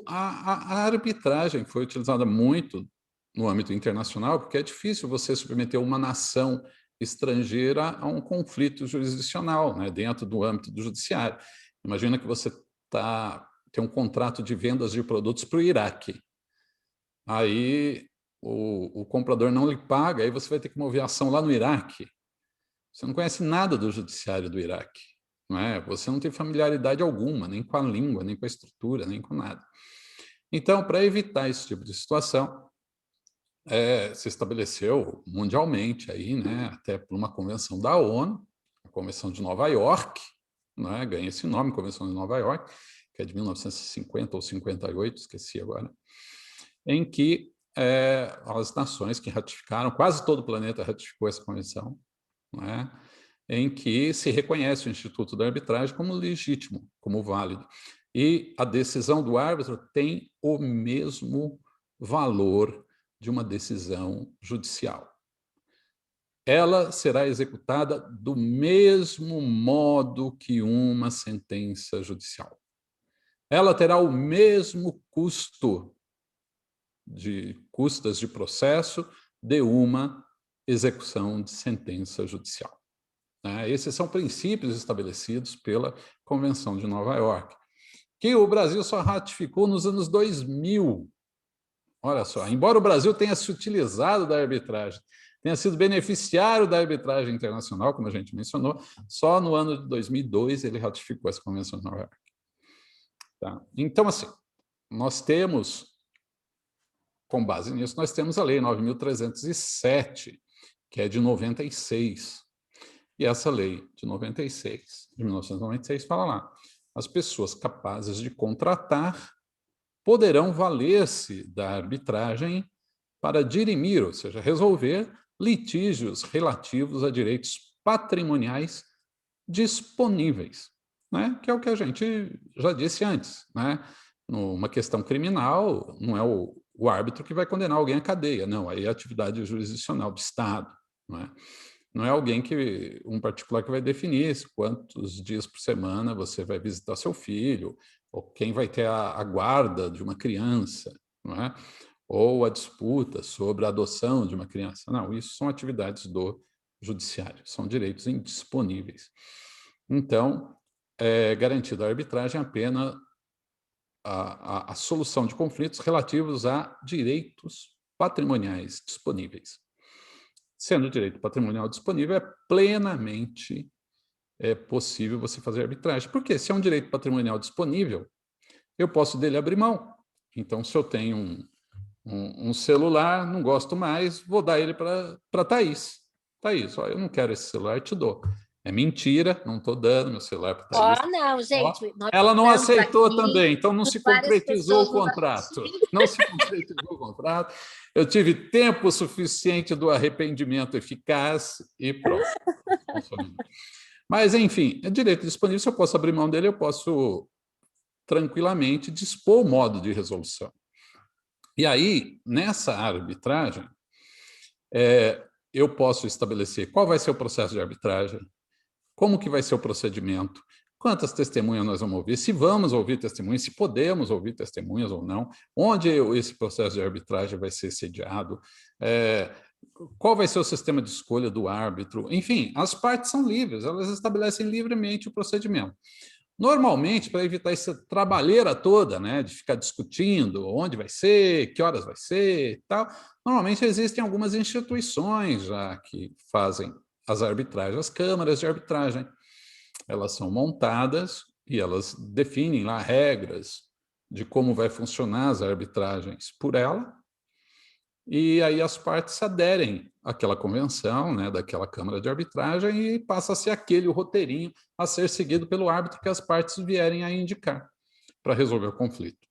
A arbitragem foi utilizada muito no âmbito internacional, porque é difícil você submeter uma nação estrangeira a um conflito jurisdicional, né, dentro do âmbito do judiciário. Imagina que você tem um contrato de vendas de produtos para o Iraque. Aí o comprador não lhe paga, aí você vai ter que mover ação lá no Iraque. Você não conhece nada do judiciário do Iraque. Não é? Você não tem familiaridade alguma, nem com a língua, nem com a estrutura, nem com nada. Então, para evitar esse tipo de situação, se estabeleceu mundialmente, aí, né, até por uma convenção da ONU, a Convenção de Nova York, né, ganha esse nome, Convenção de Nova York, que é de 1950 ou 58, esqueci agora, em que as nações que ratificaram, quase todo o planeta ratificou essa convenção, né, em que se reconhece o Instituto da Arbitragem como legítimo, como válido. E a decisão do árbitro tem o mesmo valor de uma decisão judicial. Ela será executada do mesmo modo que uma sentença judicial. Ela terá o mesmo custo de custas de processo de uma execução de sentença judicial. Esses são princípios estabelecidos pela Convenção de Nova York, que o Brasil só ratificou nos anos 2000. Olha só, embora o Brasil tenha se utilizado da arbitragem, tenha sido beneficiário da arbitragem internacional, como a gente mencionou, só no ano de 2002 ele ratificou essa Convenção de Nova York. Tá? Então, assim, nós temos, com base nisso, nós temos a Lei 9.307, que é de 96. E essa lei de 96, de 1996, fala lá, as pessoas capazes de contratar poderão valer-se da arbitragem para dirimir, ou seja, resolver litígios relativos a direitos patrimoniais disponíveis, né? Que é o que a gente já disse antes, né? Numa questão criminal, não é o árbitro que vai condenar alguém à cadeia, não, aí é a atividade jurisdicional do Estado, não é? Não é alguém que, um particular que vai definir quantos dias por semana você vai visitar seu filho, ou quem vai ter a guarda de uma criança, não é? Ou a disputa sobre a adoção de uma criança. Não, isso são atividades do judiciário, são direitos indisponíveis. Então, é garantida a arbitragem apenas a solução de conflitos relativos a direitos patrimoniais disponíveis. Sendo o direito patrimonial disponível, é plenamente possível você fazer arbitragem. Porque se é um direito patrimonial disponível, eu posso dele abrir mão. Então, se eu tenho um celular, não gosto mais, vou dar ele para a Thaís. Thaís, ó, eu não quero esse celular, te dou. É mentira, não estou dando meu celular para a Thaís. Ó, não, gente, Ó, nós ela não estamos aceitou aqui também, então não com se várias concretizou o pessoas nos contrato. assistindo. Não se concretizou o contrato. Eu tive tempo suficiente do arrependimento eficaz e pronto. Mas, enfim, é direito disponível, se eu posso abrir mão dele, eu posso tranquilamente dispor o modo de resolução. E aí, nessa arbitragem, eu posso estabelecer qual vai ser o processo de arbitragem, como que vai ser o procedimento, quantas testemunhas nós vamos ouvir, se vamos ouvir testemunhas, se podemos ouvir testemunhas ou não, onde esse processo de arbitragem vai ser sediado, qual vai ser o sistema de escolha do árbitro, enfim, as partes são livres, elas estabelecem livremente o procedimento. Normalmente, para evitar essa trabalheira toda, né, de ficar discutindo onde vai ser, que horas vai ser e tal, normalmente existem algumas instituições já que fazem as arbitragens, as câmaras de arbitragem. Elas são montadas e elas definem lá regras de como vai funcionar as arbitragens por ela, e aí as partes aderem àquela convenção, né, daquela Câmara de Arbitragem, e passa a ser aquele o roteirinho a ser seguido pelo árbitro que as partes vierem a indicar para resolver o conflito.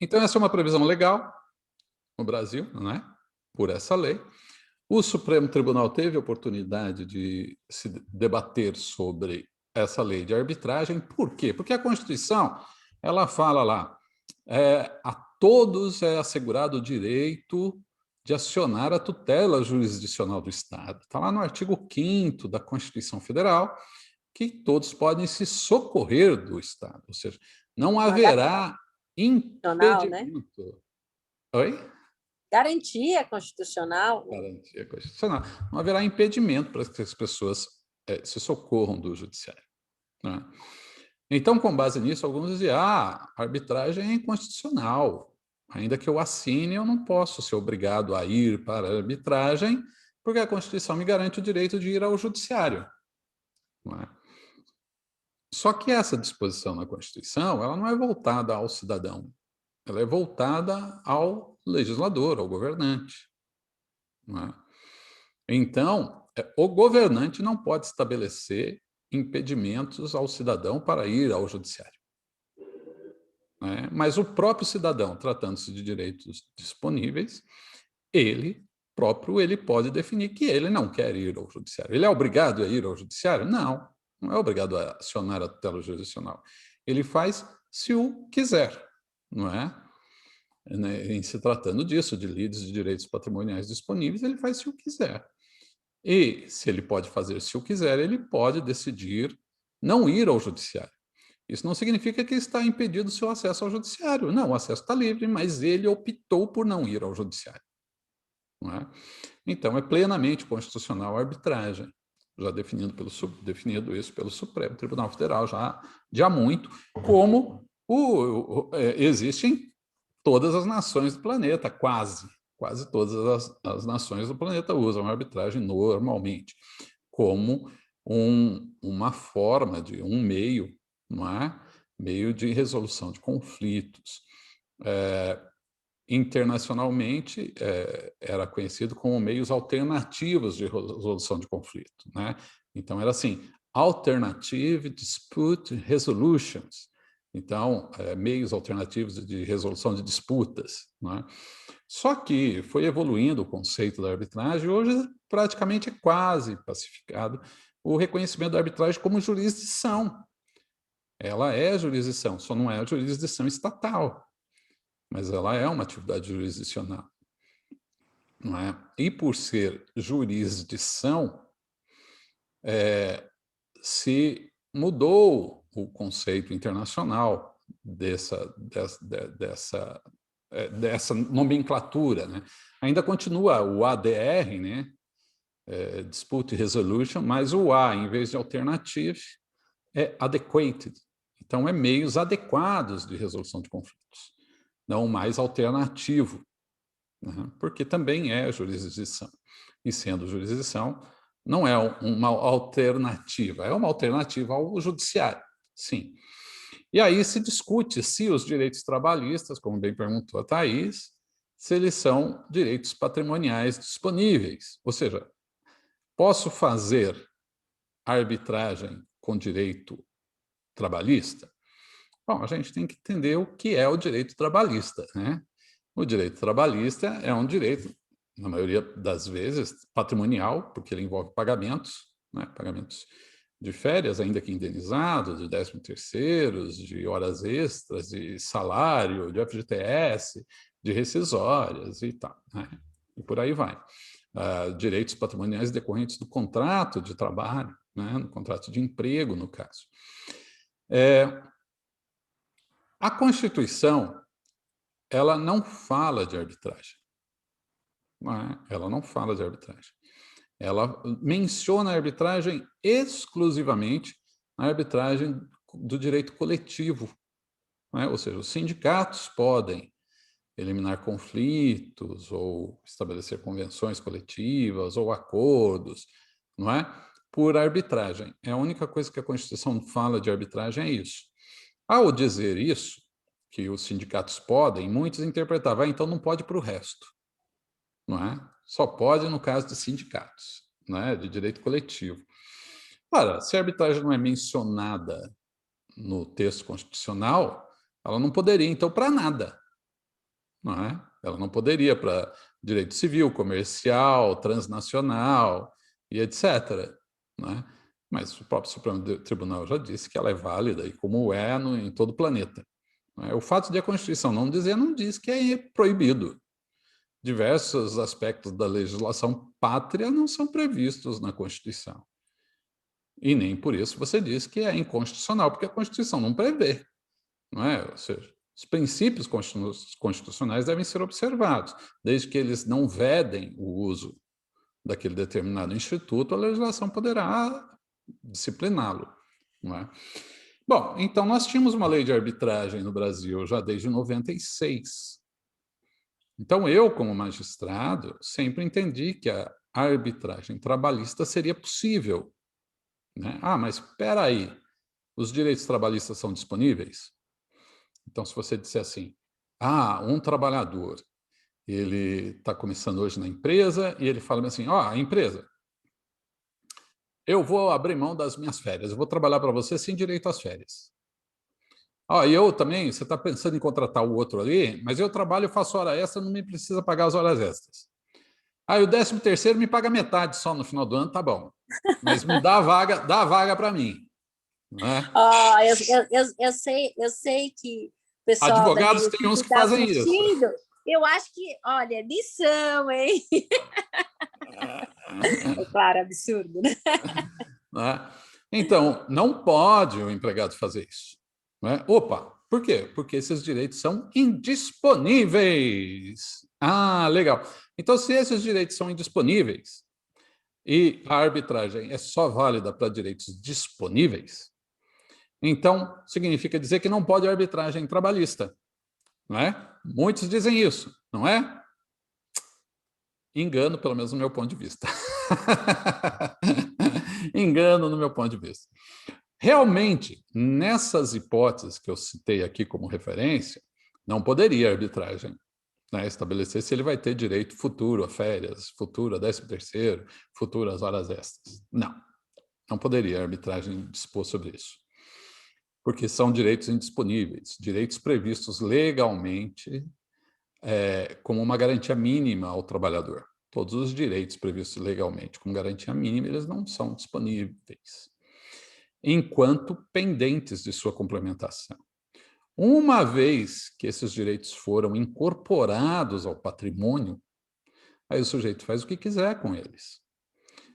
Então, essa é uma previsão legal no Brasil, não é? Por essa lei. O Supremo Tribunal teve a oportunidade de se debater sobre essa lei de arbitragem. Por quê? Porque a Constituição, ela fala lá, a todos é assegurado o direito de acionar a tutela jurisdicional do Estado. Está lá no artigo 5º da Constituição Federal, que todos podem se socorrer do Estado, ou seja, não haverá Né? impedimento. Oi? Garantia constitucional. Garantia constitucional. Não haverá impedimento para que as pessoas se socorram do judiciário, né? Então, com base nisso, alguns diziam, a arbitragem é inconstitucional. Ainda que eu assine, eu não posso ser obrigado a ir para a arbitragem, porque a Constituição me garante o direito de ir ao judiciário, não é? Só que essa disposição na Constituição, ela não é voltada ao cidadão, ela é voltada ao legislador, ao governante, não é? Então, o governante não pode estabelecer impedimentos ao cidadão para ir ao judiciário, né? Mas o próprio cidadão, tratando-se de direitos disponíveis, ele próprio ele pode definir que ele não quer ir ao judiciário. Ele é obrigado a ir ao judiciário? Não, não é obrigado a acionar a tutela jurisdicional. Ele faz se o quiser, não é? Em se tratando disso, de lides de direitos patrimoniais disponíveis, ele faz se o quiser. E, se ele pode fazer se o quiser, ele pode decidir não ir ao judiciário. Isso não significa que está impedido o seu acesso ao judiciário. Não, o acesso está livre, mas ele optou por não ir ao judiciário, não é? Então, é plenamente constitucional a arbitragem, já definido isso pelo Supremo Tribunal Federal já há muito, como existe em todas as nações do planeta, quase todas as nações do planeta usam a arbitragem normalmente, como uma forma um meio, não é? meio de resolução de conflitos. Internacionalmente, era conhecido como meios alternativos de resolução de conflito, né? Então, era assim, Alternative Dispute Resolutions. Então, meios alternativos de resolução de disputas, né? Só que foi evoluindo o conceito da arbitragem, hoje praticamente é quase pacificado o reconhecimento da arbitragem como jurisdição. Ela é jurisdição, só não é a jurisdição estatal, mas ela é uma atividade jurisdicional, não é? E por ser jurisdição, se mudou o conceito internacional dessa nomenclatura, né? Ainda continua o ADR, né? Dispute Resolution, mas o A, em vez de alternative, é adequate. Então, é meios adequados de resolução de conflitos, não mais alternativo, né? Porque também é jurisdição. E sendo jurisdição, não é uma alternativa, é uma alternativa ao judiciário, sim. E aí se discute se os direitos trabalhistas, como bem perguntou a Thais, se eles são direitos patrimoniais disponíveis. Ou seja, posso fazer arbitragem com direito trabalhista? Bom, a gente tem que entender o que é o direito trabalhista, né? O direito trabalhista é um direito, na maioria das vezes, patrimonial, porque ele envolve pagamentos, né? Pagamentos de férias, ainda que indenizados, de 13º, de horas extras, de salário, de FGTS, de rescisórias e tal, né? E por aí vai. Direitos patrimoniais decorrentes do contrato de trabalho, né? No contrato de emprego, no caso. A Constituição, ela não fala de arbitragem. Não é? Ela não fala de arbitragem. Ela menciona a arbitragem exclusivamente a arbitragem do direito coletivo. Não é? Ou seja, os sindicatos podem eliminar conflitos ou estabelecer convenções coletivas ou acordos, não é? Por arbitragem. É a única coisa que a Constituição fala de arbitragem é isso. Ao dizer isso, que os sindicatos podem, muitos interpretavam, então não pode para o resto, não é? Só pode no caso de sindicatos, né, de direito coletivo. Ora, se a arbitragem não é mencionada no texto constitucional, ela não poderia, então, para nada, não é? Ela não poderia para direito civil, comercial, transnacional e etc., não é? Mas o próprio Supremo Tribunal já disse que ela é válida, e como é em todo o planeta. O fato de a Constituição não dizer, não diz que é proibido. Diversos aspectos da legislação pátria não são previstos na Constituição. E nem por isso você diz que é inconstitucional, porque a Constituição não prevê, não é? Ou seja, os princípios constitucionais devem ser observados, desde que eles não vedem o uso daquele determinado instituto, a legislação poderá discipliná-lo, não é? Bom, então nós tínhamos uma lei de arbitragem no Brasil já desde 96. Então eu, como magistrado, sempre entendi que a arbitragem trabalhista seria possível, né? Mas espera aí, os direitos trabalhistas são disponíveis? Então, se você disser assim, um trabalhador, ele está começando hoje na empresa e ele fala assim, empresa, eu vou abrir mão das minhas férias, eu vou trabalhar para você sem direito às férias. E eu também, você está pensando em contratar o outro ali, mas eu trabalho, eu faço hora extra, não me precisa pagar as horas extras. E o 13º me paga metade só no final do ano, tá bom. Mas me dá a vaga para mim. Né? Eu sei que o pessoal advogados tem uns que fazem assistindo. Isso. Eu acho que, olha, lição, hein? É claro, absurdo, né? Então, não pode o empregado fazer isso. Né? Opa, por quê? Porque esses direitos são indisponíveis. Legal. Então, se esses direitos são indisponíveis e a arbitragem é só válida para direitos disponíveis, então significa dizer que não pode arbitragem trabalhista. Não é? Muitos dizem isso, não é? Engano, pelo menos no meu ponto de vista. Engano no meu ponto de vista. Realmente, nessas hipóteses que eu citei aqui como referência, não poderia a arbitragem, né, estabelecer se ele vai ter direito futuro a férias, futuro a 13º, futuro às horas extras. Não poderia a arbitragem dispor sobre isso. Porque são direitos indisponíveis, direitos previstos legalmente como uma garantia mínima ao trabalhador. Todos os direitos previstos legalmente como garantia mínima, eles não são disponíveis, enquanto pendentes de sua complementação. Uma vez que esses direitos foram incorporados ao patrimônio, aí o sujeito faz o que quiser com eles.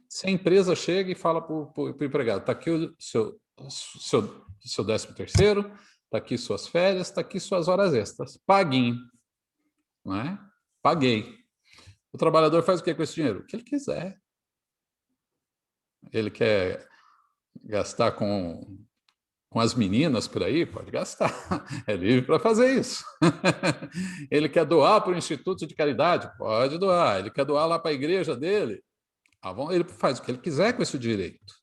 Se a empresa chega e fala para o empregado, está aqui o seu 13º, está aqui suas férias, está aqui suas horas extras, paguem, não é? Paguei. O trabalhador faz o que com esse dinheiro? O que ele quiser. Ele quer gastar com as meninas por aí? Pode gastar. É livre para fazer isso. Ele quer doar para o Instituto de Caridade? Pode doar. Ele quer doar lá para a igreja dele? Ele faz o que ele quiser com esse direito.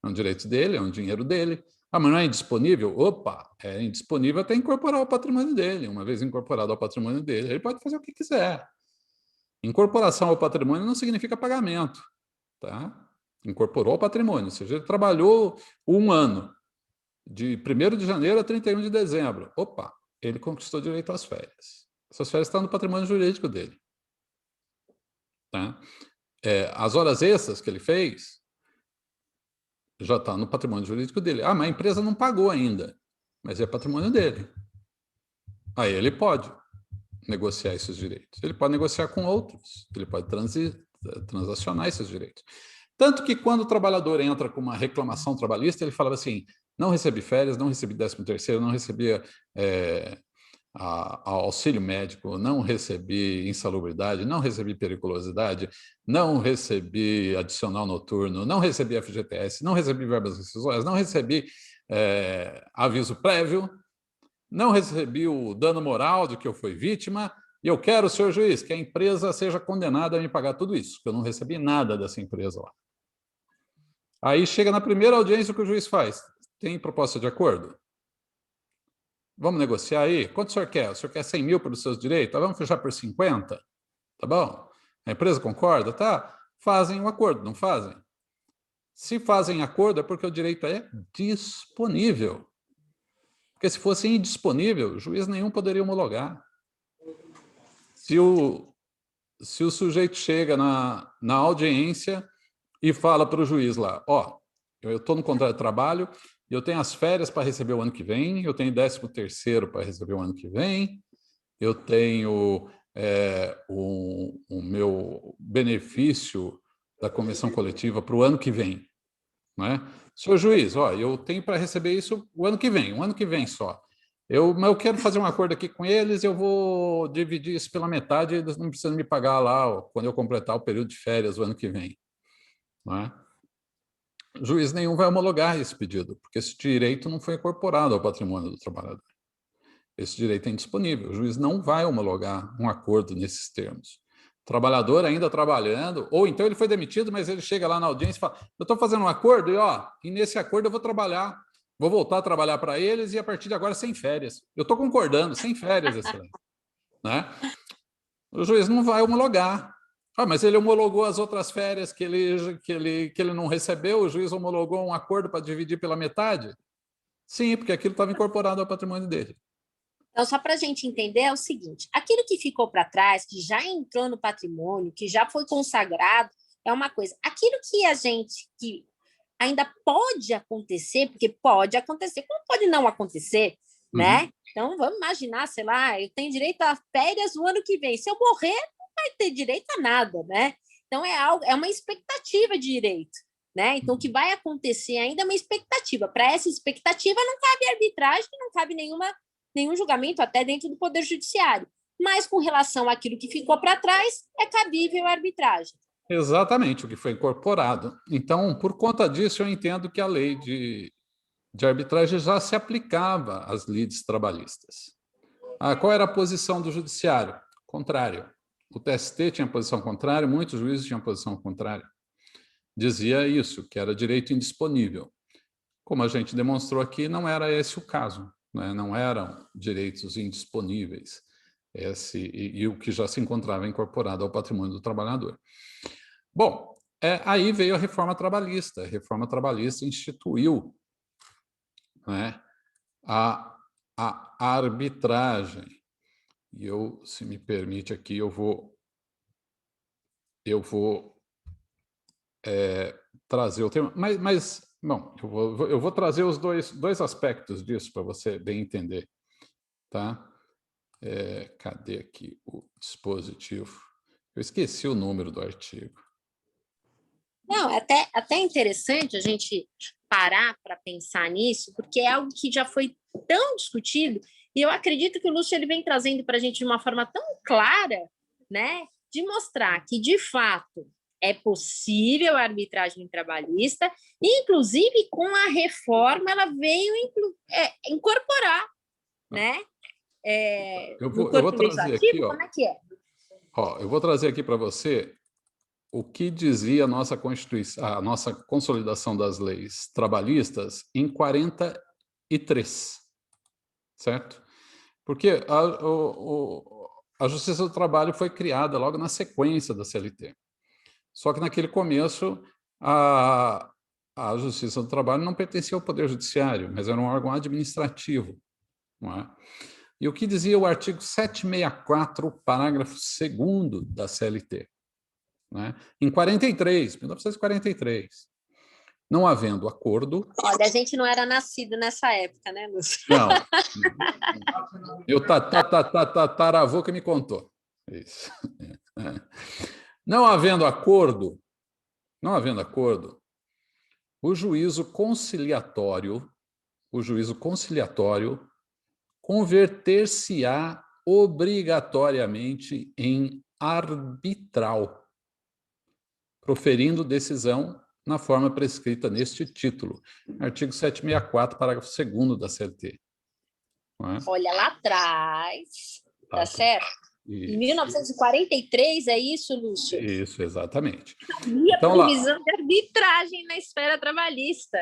É um direito dele, é um dinheiro dele. Ah, mas não é indisponível? Opa, é indisponível até incorporar ao patrimônio dele. Uma vez incorporado ao patrimônio dele, ele pode fazer o que quiser. Incorporação ao patrimônio não significa pagamento, tá? Incorporou ao patrimônio, ou seja, ele trabalhou um ano, de 1º de janeiro a 31 de dezembro. Opa, ele conquistou direito às férias. Essas férias estão no patrimônio jurídico dele. Tá? As horas extras que ele fez já está no patrimônio jurídico dele. Ah, mas a empresa não pagou ainda, mas é patrimônio dele. Aí ele pode negociar esses direitos. Ele pode negociar com outros, ele pode transacionar esses direitos. Tanto que quando o trabalhador entra com uma reclamação trabalhista, ele falava assim, não recebi férias, não recebi 13º, não recebi auxílio médico, não recebi insalubridade, não recebi periculosidade, não recebi adicional noturno, não recebi FGTS, não recebi verbas rescisórias, não recebi aviso prévio, não recebi o dano moral de que eu fui vítima, e eu quero, senhor juiz, que a empresa seja condenada a me pagar tudo isso, porque eu não recebi nada dessa empresa lá. Aí chega na primeira audiência, o que o juiz faz? Tem proposta de acordo? Vamos negociar aí? Quanto o senhor quer? O senhor quer 100 mil pelos seus direitos? Tá, vamos fechar por 50? Tá bom? A empresa concorda? Tá? Fazem um acordo, não fazem? Se fazem acordo, é porque o direito é disponível. Porque se fosse indisponível, juiz nenhum poderia homologar. Se o sujeito chega na audiência e fala para o juiz lá, ó, eu estou no contrato de trabalho, eu tenho as férias para receber o ano que vem, eu tenho 13º para receber o ano que vem, eu tenho o meu benefício da convenção coletiva para o ano que vem. Né? Senhor juiz, ó, eu tenho para receber isso o ano que vem, um ano que vem só. Mas eu quero fazer um acordo aqui com eles, eu vou dividir isso pela metade, eles não precisam me pagar lá ó, quando eu completar o período de férias o ano que vem. Né? Juiz nenhum vai homologar esse pedido, porque esse direito não foi incorporado ao patrimônio do trabalhador. Esse direito é indisponível. O juiz não vai homologar um acordo nesses termos. O trabalhador ainda trabalhando, ou então ele foi demitido, mas ele chega lá na audiência e fala, eu estou fazendo um acordo e nesse acordo eu vou trabalhar, vou voltar a trabalhar para eles e a partir de agora sem férias. Eu estou concordando, sem férias, excelência. Né? O juiz não vai homologar. Ah, mas ele homologou as outras férias que ele não recebeu, o juiz homologou um acordo para dividir pela metade? Sim, porque aquilo estava incorporado ao patrimônio dele. Então, só para a gente entender, é o seguinte, aquilo que ficou para trás, que já entrou no patrimônio, que já foi consagrado, é uma coisa. Aquilo que ainda pode acontecer, porque pode acontecer, como pode não acontecer, né? Então, vamos imaginar, sei lá, eu tenho direito a férias no ano que vem. Se eu morrer, não vai ter direito a nada, né? Então, é uma expectativa de direito, né? Então, o que vai acontecer ainda é uma expectativa. Para essa expectativa, não cabe arbitragem, não cabe nenhum julgamento, até dentro do Poder Judiciário. Mas, com relação àquilo que ficou para trás, é cabível a arbitragem. Exatamente, o que foi incorporado. Então, por conta disso, eu entendo que a lei de arbitragem já se aplicava às lides trabalhistas. Qual era a posição do judiciário? Contrário. O TST tinha posição contrária, muitos juízes tinham posição contrária. Dizia isso, que era direito indisponível. como a gente demonstrou aqui, não era esse o caso, né? Não eram direitos indisponíveis, e o que já se encontrava incorporado ao patrimônio do trabalhador. Bom, aí veio a reforma trabalhista. A reforma trabalhista instituiu, né, a arbitragem. E se me permite aqui, eu vou trazer o tema, mas bom, eu vou trazer os dois aspectos disso para você bem entender, tá? Cadê aqui o dispositivo? Eu esqueci o número do artigo. Não, é até interessante a gente parar para pensar nisso, porque é algo que já foi tão discutido, e eu acredito que o Lúcio ele vem trazendo para a gente de uma forma tão clara, né, de mostrar que, de fato, é possível a arbitragem trabalhista, e, inclusive, com a reforma, ela veio incorporar, né, Eu no vou corpo trazer aqui, legislativo, como é que é? eu vou trazer aqui para você o que dizia a nossa Constituição, a nossa consolidação das leis trabalhistas em 43, certo? Porque a Justiça do Trabalho foi criada logo na sequência da CLT. Só que naquele começo, a Justiça do Trabalho não pertencia ao Poder Judiciário, mas era um órgão administrativo, não é? E o que dizia o artigo 764, parágrafo 2º da CLT? Né? Em 1943, não havendo acordo... Olha, a gente não era nascido nessa época, né, Lúcio? Não. Meu tataravô que me contou. Isso. Não havendo acordo, o juízo conciliatório converter-se-á obrigatoriamente em arbitral, proferindo decisão na forma prescrita neste título, artigo 764, parágrafo 2º da CLT. Não é? Olha, lá atrás, tá certo? Isso. Em 1943, é isso, Lúcio? Isso, exatamente. Havia então, previsão de arbitragem na esfera trabalhista.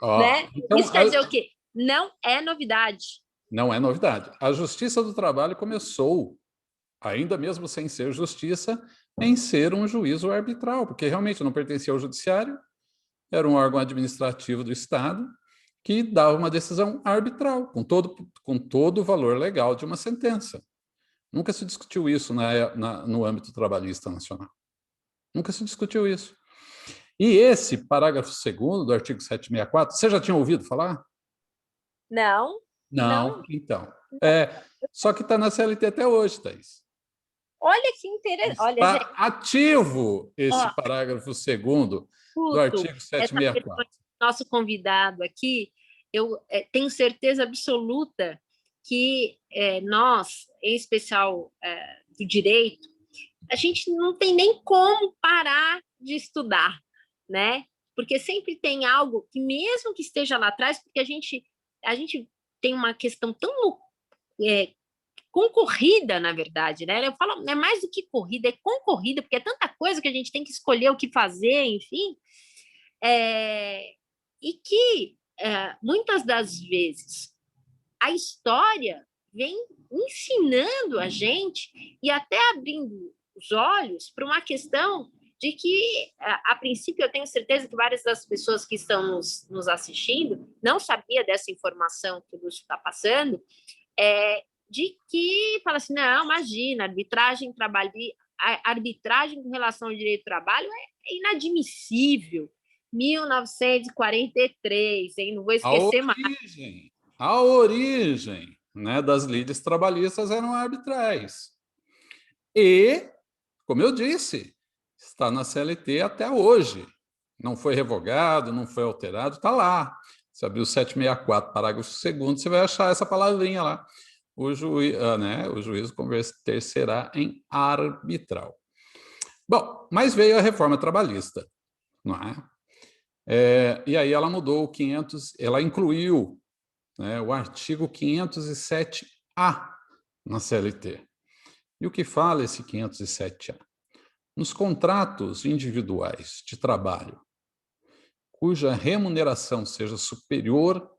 Né? Então, isso quer dizer o quê? Não é novidade. Não é novidade. A Justiça do Trabalho começou, ainda mesmo sem ser justiça, em ser um juízo arbitral, porque realmente não pertencia ao judiciário, era um órgão administrativo do Estado que dava uma decisão arbitral, com todo o valor legal de uma sentença. Nunca se discutiu isso no âmbito trabalhista nacional. Nunca se discutiu isso. E esse parágrafo 2º do artigo 764, você já tinha ouvido falar? Não. Não. Então. Só que está na CLT até hoje, Thaís. Olha que interessante. Está ativo esse parágrafo 2º do artigo 764. Nosso convidado aqui, eu tenho certeza absoluta que nós, em especial do direito, a gente não tem nem como parar de estudar, né? Porque sempre tem algo que, mesmo que esteja lá atrás, porque a gente tem uma questão tão concorrida, na verdade, né? Eu falo, é mais do que corrida, é concorrida, porque é tanta coisa que a gente tem que escolher o que fazer, enfim. E que, muitas das vezes, a história vem ensinando a gente e até abrindo os olhos para uma questão de que, a princípio, eu tenho certeza que várias das pessoas que estão nos assistindo não sabia dessa informação que o Lúcio está passando, de que fala assim, não, imagina, arbitragem com relação ao direito do trabalho é inadmissível. 1943, hein? Não vou esquecer mais. A origem, né, das lides trabalhistas eram arbitrais. E, como eu disse, está na CLT até hoje. Não foi revogado, não foi alterado, está lá. Se abrir o 764, parágrafo 2º, você vai achar essa palavrinha lá. O juízo converter-será em arbitral. Bom, mas veio a reforma trabalhista, não é? E aí ela mudou ela incluiu, né, o artigo 507-A na CLT. E o que fala esse 507-A? Nos contratos individuais de trabalho, cuja remuneração seja superior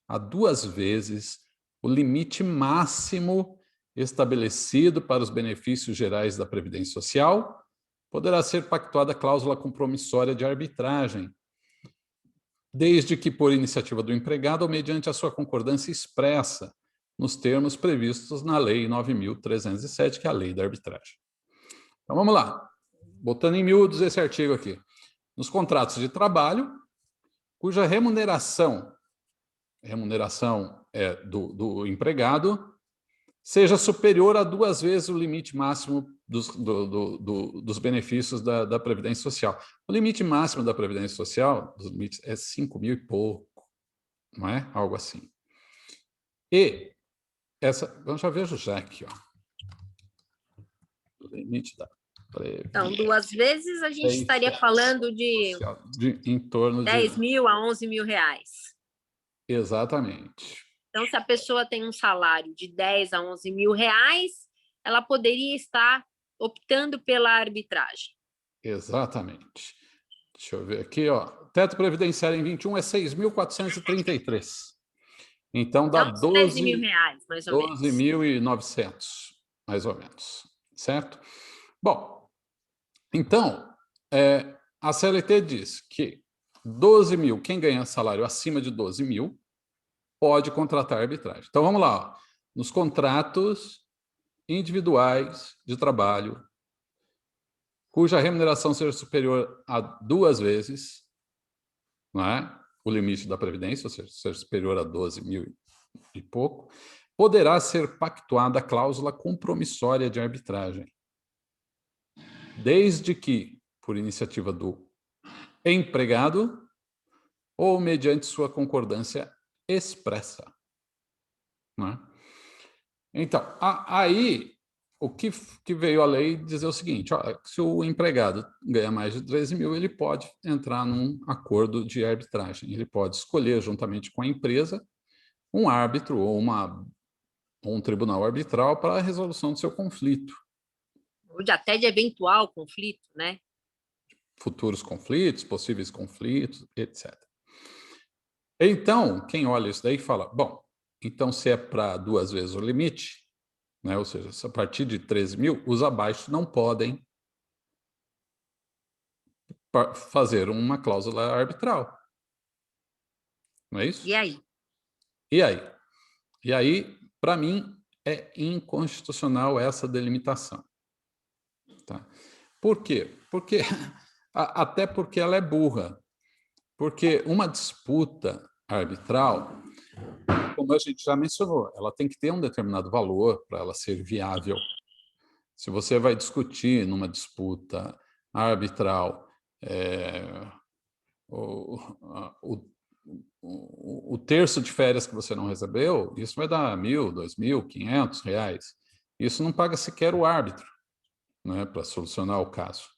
a 2 vezes o limite máximo estabelecido para os benefícios gerais da Previdência Social, poderá ser pactuada a cláusula compromissória de arbitragem, desde que por iniciativa do empregado ou mediante a sua concordância expressa, nos termos previstos na Lei 9.307, que é a Lei da Arbitragem. Então, vamos lá. Botando em miúdos esse artigo aqui. Nos contratos de trabalho, cuja remuneração é do empregado, seja superior a 2 vezes o limite máximo dos benefícios da Previdência Social. O limite máximo da Previdência Social, dos limites, é 5 mil e pouco, não é? Algo assim. E eu já vejo já aqui, ó. O limite da Previdência. Então, 2 vezes a gente estaria falando de em torno 10 mil a 11 mil reais. Exatamente. Então, se a pessoa tem um salário de 10 a 11 mil reais, ela poderia estar optando pela arbitragem. Exatamente. Deixa eu ver aqui, ó. Teto previdenciário em 21 é 6.433. Então, dá 13 mil reais, mais ou menos. 12.900, mais ou menos. Certo? Bom, então, a CLT diz que 12 mil, quem ganha salário acima de 12 mil, pode contratar arbitragem. Então, vamos lá. Ó. Nos contratos individuais de trabalho, cuja remuneração seja superior a 2 vezes, não é? O limite da Previdência, ou seja superior a 12 mil e pouco, poderá ser pactuada a cláusula compromissória de arbitragem, desde que, por iniciativa do empregado ou mediante sua concordância expressa. Né? Então, aí, o que veio a lei dizer o seguinte, ó, se o empregado ganha mais de 13 mil, ele pode entrar num acordo de arbitragem. Ele pode escolher, juntamente com a empresa, um árbitro ou um tribunal arbitral para a resolução do seu conflito. Ou até de eventual conflito, né? Futuros conflitos, possíveis conflitos, etc. Então, quem olha isso daí fala, bom, então se é para 2 vezes o limite, né, ou seja, a partir de 13 mil, os abaixo não podem fazer uma cláusula arbitral. Não é isso? E aí? E aí? E aí, para mim, é inconstitucional essa delimitação. Tá? Por quê? Até porque ela é burra. Porque uma disputa arbitral, como a gente já mencionou, ela tem que ter um determinado valor para ela ser viável. Se você vai discutir numa disputa arbitral o terço de férias que você não recebeu, isso vai dar R$1.000, R$2.000, R$500. Isso não paga sequer o árbitro, né, para solucionar o caso.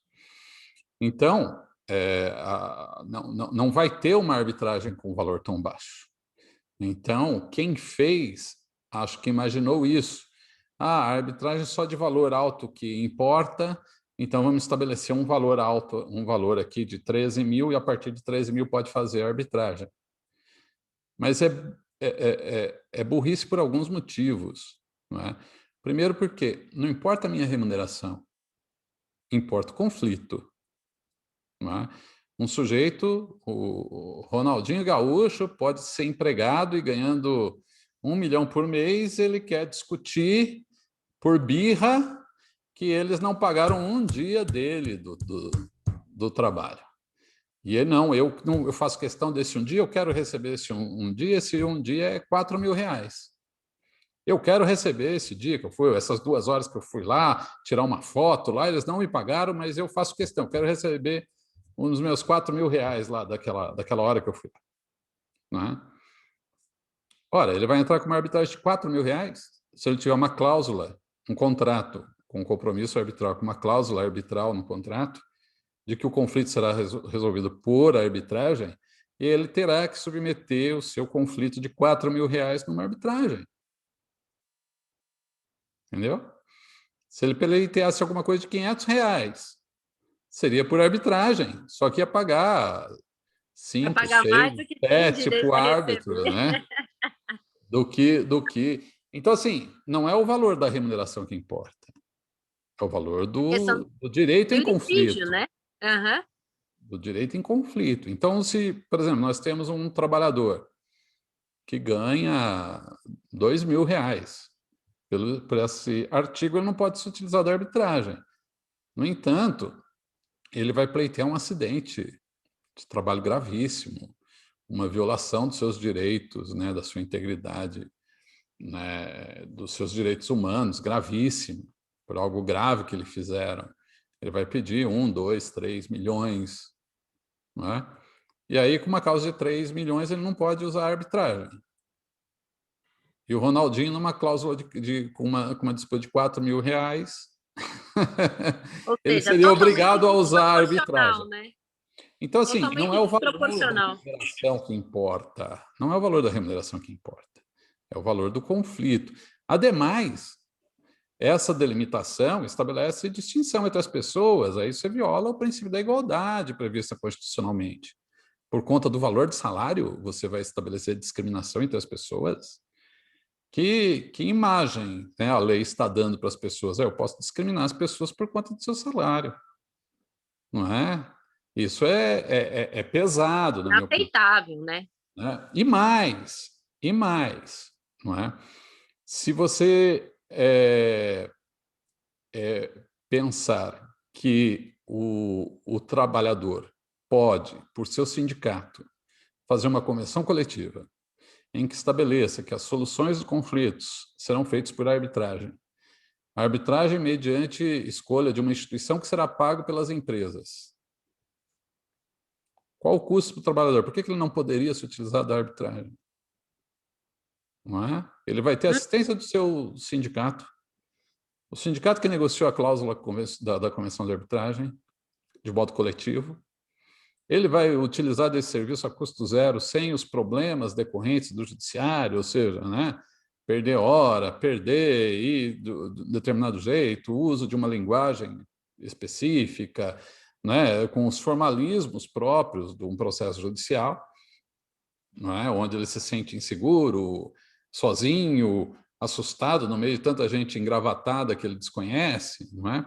Então, não vai ter uma arbitragem com valor tão baixo. Então, quem fez, acho que imaginou isso. A arbitragem só de valor alto que importa, então vamos estabelecer um valor alto, um valor aqui de 13 mil, e a partir de 13 mil pode fazer a arbitragem. Mas é burrice por alguns motivos. Não é? Primeiro porque não importa a minha remuneração, importa o conflito. Não é? Um sujeito, o Ronaldinho Gaúcho, pode ser empregado e ganhando 1 milhão por mês, ele quer discutir por birra que eles não pagaram um dia dele do trabalho. E ele, não, eu faço questão desse um dia, eu quero receber esse um dia, esse um dia é R$4.000. Eu quero receber esse dia que eu fui, essas 2 horas que eu fui lá, tirar uma foto lá, eles não me pagaram, mas eu faço questão, quero receber um dos meus R$4.000 lá daquela hora que eu fui. Não é? Ora, ele vai entrar com uma arbitragem de R$4.000 se ele tiver uma cláusula, um contrato com um compromisso arbitral, com uma cláusula arbitral no contrato, de que o conflito será resolvido por arbitragem, e ele terá que submeter o seu conflito de R$4.000 numa arbitragem. Entendeu? Se ele pleiteasse alguma coisa de R$500, seria por arbitragem, só que ia pagar 5, pagar mais 6, do que tem 7 direito para o a árbitro, receber. né? do que. Então, assim, não é o valor da remuneração que importa, é o valor Questão do direito do em litígio, conflito. né? Uhum. Do direito em conflito. Então, se, por exemplo, nós temos um trabalhador que ganha R$ 2.000 por esse artigo, ele não pode se utilizar da arbitragem. No entanto, ele vai pleitear um acidente de trabalho gravíssimo, uma violação dos seus direitos, né, da sua integridade, né, dos seus direitos humanos, gravíssimo, por algo grave que lhe fizeram. Ele vai pedir 1, 2, 3 milhões, não é? E aí, com uma causa de 3 milhões, ele não pode usar a arbitragem. E o Ronaldinho, numa cláusula com uma disputa de R$ 4.000, Ou ele seja, seria obrigado totalmente a usar a desproporcional, arbitragem. né? Então, assim, não Totalmente é o valor da desproporcional. remuneração que importa, não é o valor da remuneração que importa, é o valor do conflito. Ademais, essa delimitação estabelece distinção entre as pessoas, aí você viola o princípio da igualdade prevista constitucionalmente. Por conta do valor de salário, você vai estabelecer discriminação entre as pessoas? Que imagem, né, a lei está dando para as pessoas? Eu posso discriminar as pessoas por conta do seu salário, não é? Isso é pesado, na minha opinião. Inaceitável, né? Né? E mais, não é? Se você pensar que o trabalhador pode, por seu sindicato, fazer uma convenção coletiva em que estabeleça que as soluções dos conflitos serão feitas por arbitragem. A arbitragem mediante escolha de uma instituição que será paga pelas empresas. Qual o custo para o trabalhador? Por que ele não poderia se utilizar da arbitragem? Não é? Ele vai ter assistência do seu sindicato. O sindicato que negociou a cláusula da Convenção de Arbitragem, de modo coletivo, ele vai utilizar desse serviço a custo zero, sem os problemas decorrentes do judiciário, ou seja, né, perder hora, perder e de determinado jeito, o uso de uma linguagem específica, né, com os formalismos próprios de um processo judicial, não é, onde ele se sente inseguro, sozinho, assustado no meio de tanta gente engravatada que ele desconhece, não é?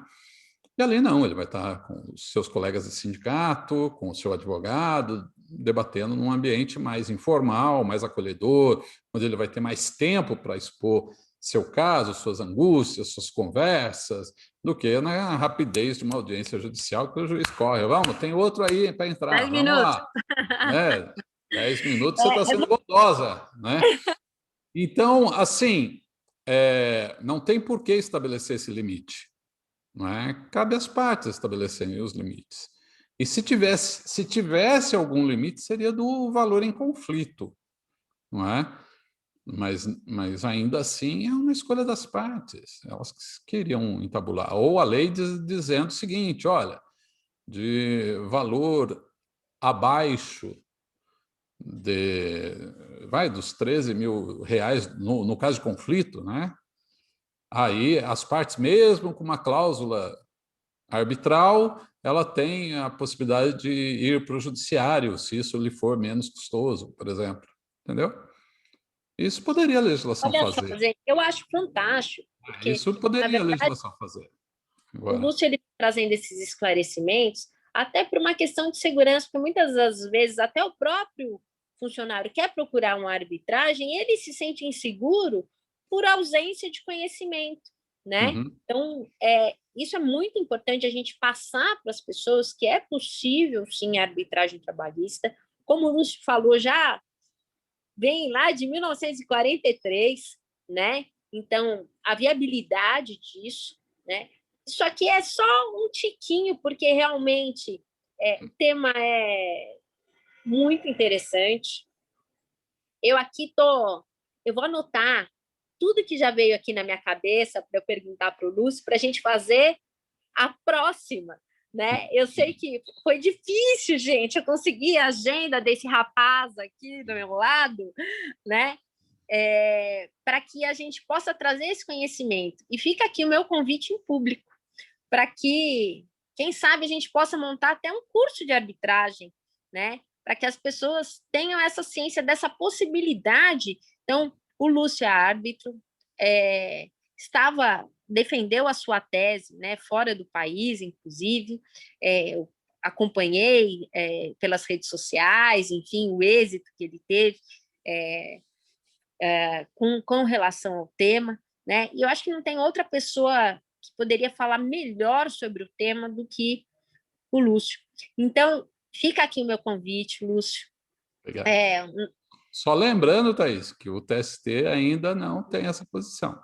E ali não, ele vai estar com os seus colegas de sindicato, com o seu advogado, debatendo num ambiente mais informal, mais acolhedor, onde ele vai ter mais tempo para expor seu caso, suas angústias, suas conversas, do que na rapidez de uma audiência judicial que o juiz corre. Vamos, tem outro aí para entrar, 10 vamos minutos. lá. Né? 10 minutos você está É, sendo bondosa, né? Então, assim, não tem por que estabelecer esse limite. Não é? Cabe às partes estabelecerem os limites. E se tivesse algum limite, seria do valor em conflito, não é? Mas ainda assim é uma escolha das partes, elas queriam entabular. Ou a lei dizendo o seguinte: olha, de valor abaixo dos R$ 13.000, no caso de conflito, né? Aí as partes, mesmo com uma cláusula arbitral, ela tem a possibilidade de ir para o judiciário, se isso lhe for menos custoso, por exemplo. Entendeu? Isso poderia a legislação olha só, fazer. gente, eu acho fantástico, porque, Isso na poderia a verdade, legislação fazer. o Agora, Lúcio ele trazendo esses esclarecimentos, até por uma questão de segurança, porque muitas das vezes até o próprio funcionário quer procurar uma arbitragem e ele se sente inseguro por ausência de conhecimento, né? uhum, Então, isso é muito importante a gente passar para as pessoas que é possível, sim, a arbitragem trabalhista. Como o Lúcio falou, já vem lá de 1943, né? Então, a viabilidade disso, né? Isso aqui é só um tiquinho, porque realmente o tema é muito interessante. Eu vou anotar tudo que já veio aqui na minha cabeça para eu perguntar para o Lúcio, para a gente fazer a próxima, né? Eu sei que foi difícil, gente, eu consegui a agenda desse rapaz aqui do meu lado, né? Para que a gente possa trazer esse conhecimento. E fica aqui o meu convite em público, para que, quem sabe, a gente possa montar até um curso de arbitragem, né? para que as pessoas tenham essa ciência dessa possibilidade. Então, o Lúcio é árbitro, defendeu a sua tese, né, fora do país, inclusive, eu acompanhei pelas redes sociais, enfim, o êxito que ele teve com relação ao tema, né? E eu acho que não tem outra pessoa que poderia falar melhor sobre o tema do que o Lúcio. Então, fica aqui o meu convite, Lúcio. Obrigado. Só lembrando, Thaís, que o TST ainda não tem essa posição.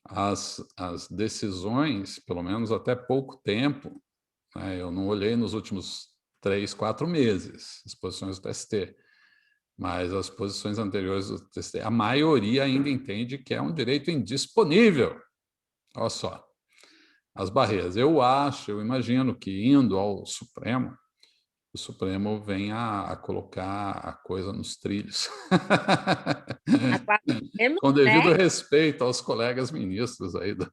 As decisões, pelo menos até pouco tempo, né, eu não olhei nos últimos 3, 4 meses as posições do TST, mas as posições anteriores do TST, a maioria ainda entende que é um direito indisponível. Olha só, as barreiras. Eu imagino que indo ao Supremo, o Supremo venha a colocar a coisa nos trilhos. Com devido respeito aos colegas ministros aí do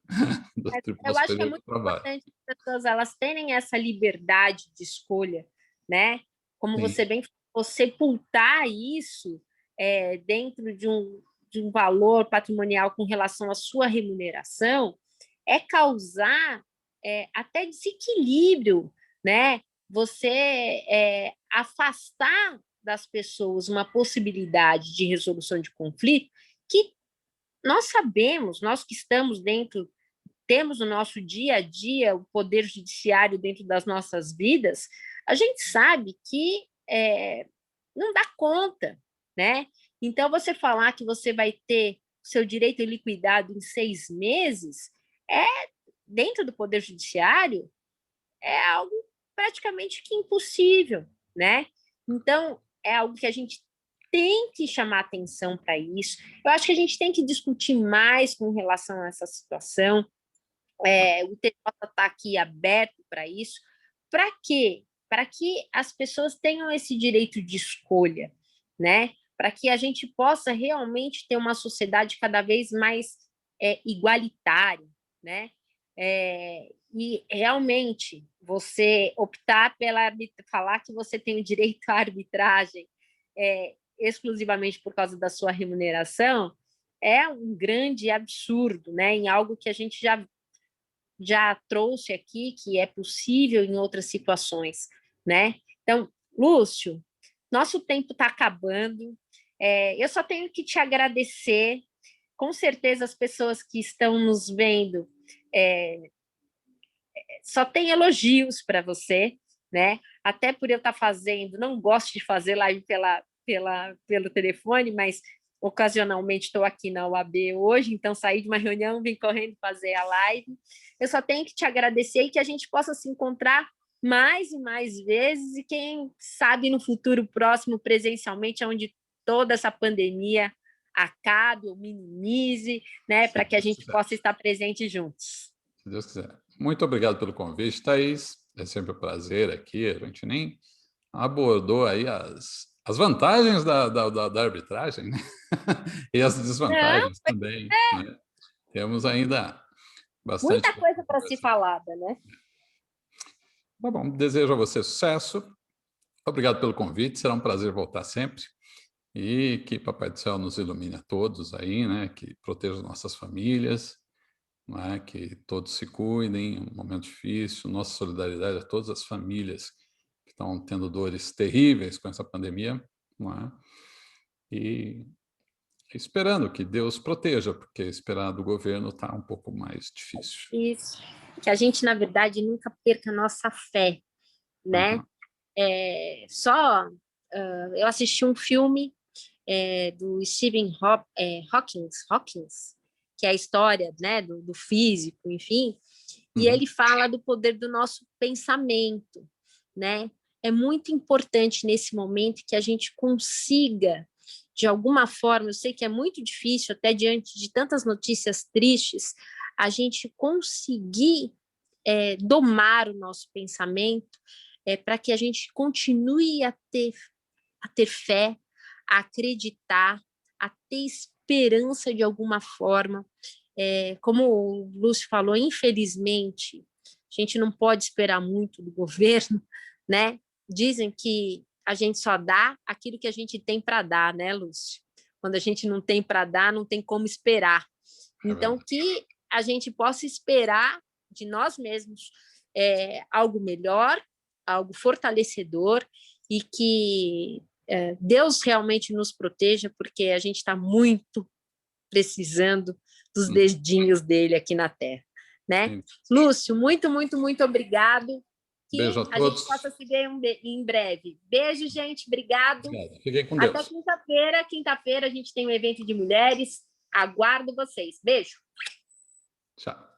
Tribunal Eu acho que é Superior muito do Trabalho. importante que as pessoas elas terem essa liberdade de escolha, né? Como você bem falou, sepultar isso dentro de um valor patrimonial com relação à sua remuneração é causar até desequilíbrio, né? Você afastar das pessoas uma possibilidade de resolução de conflito que nós sabemos, nós que estamos dentro, temos no nosso dia a dia o poder judiciário dentro das nossas vidas, a gente sabe que não dá conta, né? Então, você falar que você vai ter seu direito liquidado em 6 meses, dentro do poder judiciário, é algo praticamente que impossível, né? Então, é algo que a gente tem que chamar atenção para isso. Eu acho que a gente tem que discutir mais com relação a essa situação. O TJ está aqui aberto para isso. Para quê? Para que as pessoas tenham esse direito de escolha, né? Para que a gente possa realmente ter uma sociedade cada vez mais igualitária, né? E realmente você optar falar que você tem o direito à arbitragem exclusivamente por causa da sua remuneração é um grande absurdo, né? Em algo que a gente já trouxe aqui, que é possível em outras situações, né? Então, Lúcio, nosso tempo está acabando. Eu só tenho que te agradecer. Com certeza as pessoas que estão nos vendo só tem elogios para você, né? Até por eu estar fazendo, não gosto de fazer live pelo telefone, mas ocasionalmente estou aqui na UAB hoje, então saí de uma reunião, vim correndo fazer a live. Eu só tenho que te agradecer e que a gente possa se encontrar mais e mais vezes e quem sabe no futuro próximo presencialmente, onde toda essa pandemia acabe ou minimize, né, para que a gente possa estar presente juntos. Se Deus quiser. Muito obrigado pelo convite, Thaís. É sempre um prazer aqui. A gente nem abordou aí as vantagens da arbitragem, né? E as desvantagens também. Né? Temos ainda bastante... Muita coisa para ser falada, né? Tá bom, desejo a você sucesso. Obrigado pelo convite, será um prazer voltar sempre. E que Papai do Céu nos ilumine a todos aí, né? Que proteja nossas famílias, né? Que todos se cuidem, um momento difícil. Nossa solidariedade a todas as famílias que estão tendo dores terríveis com essa pandemia, né? E esperando que Deus proteja, porque esperar do governo está um pouco mais difícil. Isso, que a gente, na verdade, nunca perca a nossa fé, né? Uhum. Eu assisti um filme do Stephen Hawking, que é a história, né, do físico, enfim, e ele fala do poder do nosso pensamento, né? É muito importante nesse momento que a gente consiga, de alguma forma, eu sei que é muito difícil, até diante de tantas notícias tristes, a gente conseguir domar o nosso pensamento para que a gente continue a ter fé, a acreditar, a ter esperança de alguma forma. Como o Lúcio falou, infelizmente, a gente não pode esperar muito do governo, né? Dizem que a gente só dá aquilo que a gente tem para dar, né, Lúcio? Quando a gente não tem para dar, não tem como esperar. Então, que a gente possa esperar de nós mesmos algo melhor, algo fortalecedor, e que Deus realmente nos proteja, porque a gente está muito precisando dos dedinhos dele aqui na Terra, né? Sim. Lúcio, muito, muito, muito obrigado. Que Beijo a todos. Gente possa se ver em breve. Beijo, gente. Obrigado. Fiquem com Deus. Até quinta-feira. Quinta-feira a gente tem um evento de mulheres. Aguardo vocês. Beijo. Tchau.